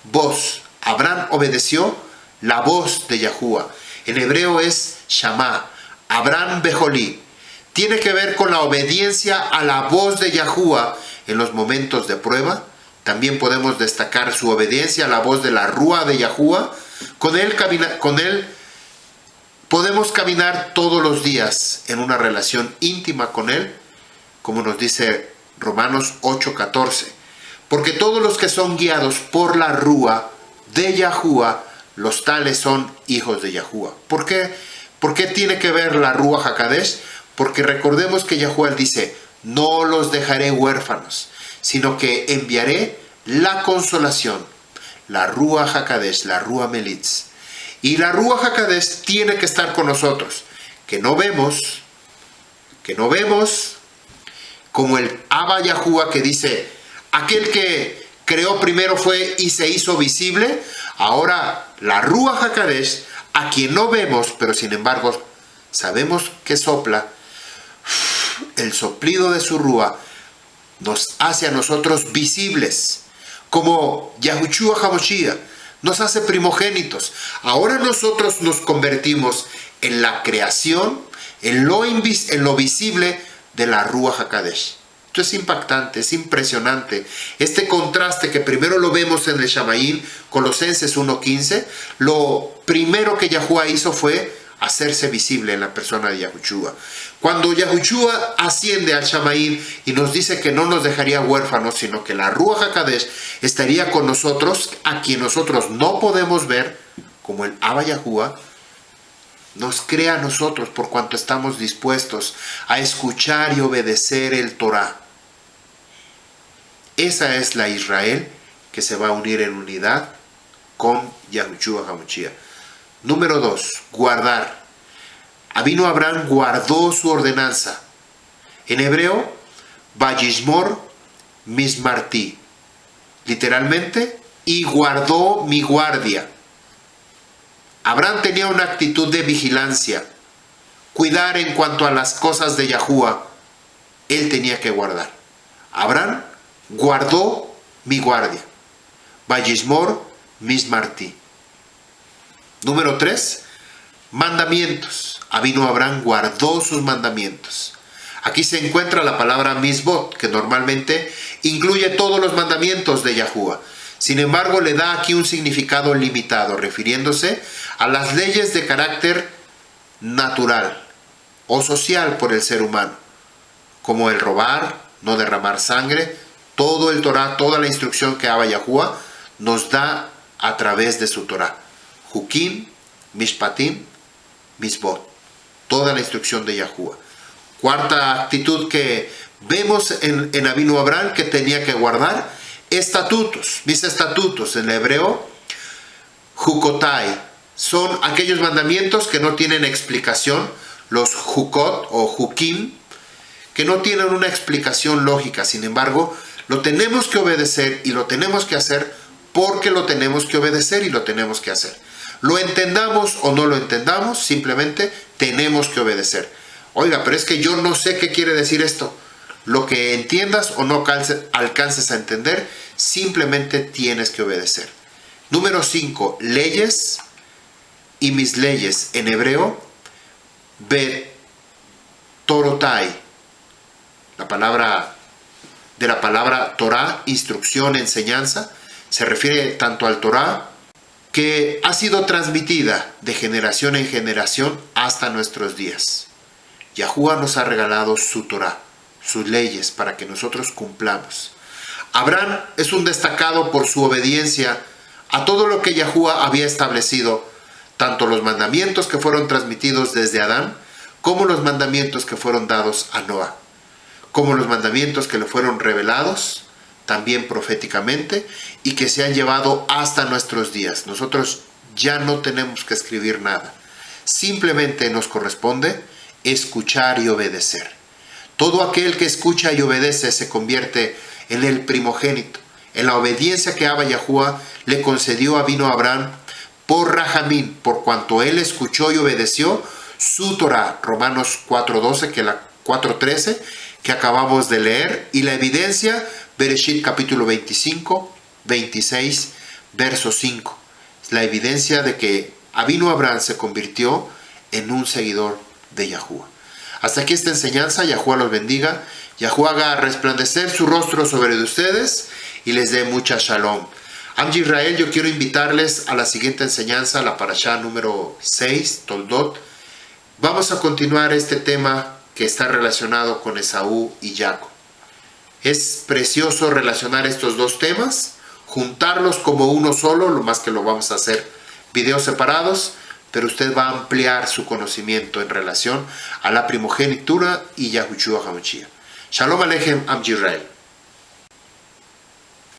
S1: voz. Abraham obedeció la voz de Yahuwah. En hebreo es Shama. Abraham Bejolí. Tiene que ver con la obediencia a la voz de Yahuwah en los momentos de prueba. También podemos destacar su obediencia a la voz de la Rúa de Yahuwah. Con él podemos caminar todos los días en una relación íntima con él, como nos dice Romanos 8:14. Porque todos los que son guiados por la Rúa de Yahuwah, los tales son hijos de Yahuwah. ¿Por qué? ¿Por qué tiene que ver la Rúa HaKadosh? Porque recordemos que Yahuwah dice, no los dejaré huérfanos, sino que enviaré la consolación, la Rúa HaKadosh, la Rúa Melitz. Y la Rúa HaKadosh tiene que estar con nosotros, que no vemos, como el Abba Yahuwah que dice, aquel que creó primero fue y se hizo visible. Ahora la Rúa HaKadosh, a quien no vemos, pero sin embargo sabemos que sopla, el soplido de su Rúa nos hace a nosotros visibles, como Yahushua HaMashiach nos hace primogénitos. Ahora nosotros nos convertimos en la creación, en lo visible de la Rúa HaKadosh. Esto es impactante, es impresionante. Este contraste que primero lo vemos en el Shamaín, Colosenses 1:15, lo primero que Yahuwah hizo fue hacerse visible en la persona de Yahushua. Cuando Yahushua asciende al Shamaín y nos dice que no nos dejaría huérfanos, sino que la Rúa HaKadosh estaría con nosotros, a quien nosotros no podemos ver, como el Abba Yahuwah, nos crea a nosotros por cuanto estamos dispuestos a escuchar y obedecer el Torah. Esa es la Israel que se va a unir en unidad con Yahushua HaMashiach. Número 2, guardar. Avinu Abraham guardó su ordenanza. En hebreo, Vayishmor Mismarti. Literalmente, y guardó mi guardia. Abraham tenía una actitud de vigilancia, cuidar en cuanto a las cosas de Yahuwah. Él tenía que guardar. Abraham guardó mi guardia. Vayishmor Mismarti. Número 3, mandamientos. Avinu Abraham guardó sus mandamientos. Aquí se encuentra la palabra misbot, que normalmente incluye todos los mandamientos de Yahuwah. Sin embargo, le da aquí un significado limitado, refiriéndose a las leyes de carácter natural o social por el ser humano, como el robar, no derramar sangre. Todo el Torah, toda la instrucción que Abba Yahuwah nos da a través de su Torah. Hukim, Mishpatim, Misbot. Toda la instrucción de Yahuwah. Cuarta actitud que vemos en Avinu Abraham que tenía que guardar: estatutos. Mis estatutos, en hebreo, Hukotai. Son aquellos mandamientos que no tienen explicación, los Hukot o Hukim, que no tienen una explicación lógica. Sin embargo, lo tenemos que obedecer y lo tenemos que hacer porque lo tenemos que obedecer y lo tenemos que hacer. Lo entendamos o no lo entendamos, simplemente tenemos que obedecer. Oiga, pero es que yo no sé qué quiere decir esto. Lo que entiendas o no alcances a entender, simplemente tienes que obedecer. Número 5, leyes y mis leyes. En hebreo, Betorotai. La palabra Torah, instrucción, enseñanza, se refiere tanto al Torah que ha sido transmitida de generación en generación hasta nuestros días. Yahuwah nos ha regalado su Torah, sus leyes, para que nosotros cumplamos. Abraham es un destacado por su obediencia a todo lo que Yahuwah había establecido, tanto los mandamientos que fueron transmitidos desde Adán, como los mandamientos que fueron dados a Noah, como los mandamientos que le fueron revelados también proféticamente y que se han llevado hasta nuestros días. Nosotros ya no tenemos que escribir nada. Simplemente nos corresponde escuchar y obedecer. Todo aquel que escucha y obedece se convierte en el primogénito, en la obediencia que Abba Yahuwah le concedió a Avinu Abraham por Rahamín, por cuanto él escuchó y obedeció su Torah. Romanos 4:13 que acabamos de leer, y la evidencia, Bereshit capítulo 25, 26, verso 5. Es la evidencia de que Avinu Abraham se convirtió en un seguidor de Yahuwah. Hasta aquí esta enseñanza. Yahuwah los bendiga. Yahuwah haga resplandecer su rostro sobre ustedes y les dé mucha shalom. Am Yisrael, yo quiero invitarles a la siguiente enseñanza, la parashá número 6, Toldot. Vamos a continuar este tema que está relacionado con Esaú y Jacob. Es precioso relacionar estos dos temas, juntarlos como uno solo, lo más que lo vamos a hacer videos separados, pero usted va a ampliar su conocimiento en relación a la primogenitura y Yahushua HaMashiach. Shalom Aleichem, Am Yisrael.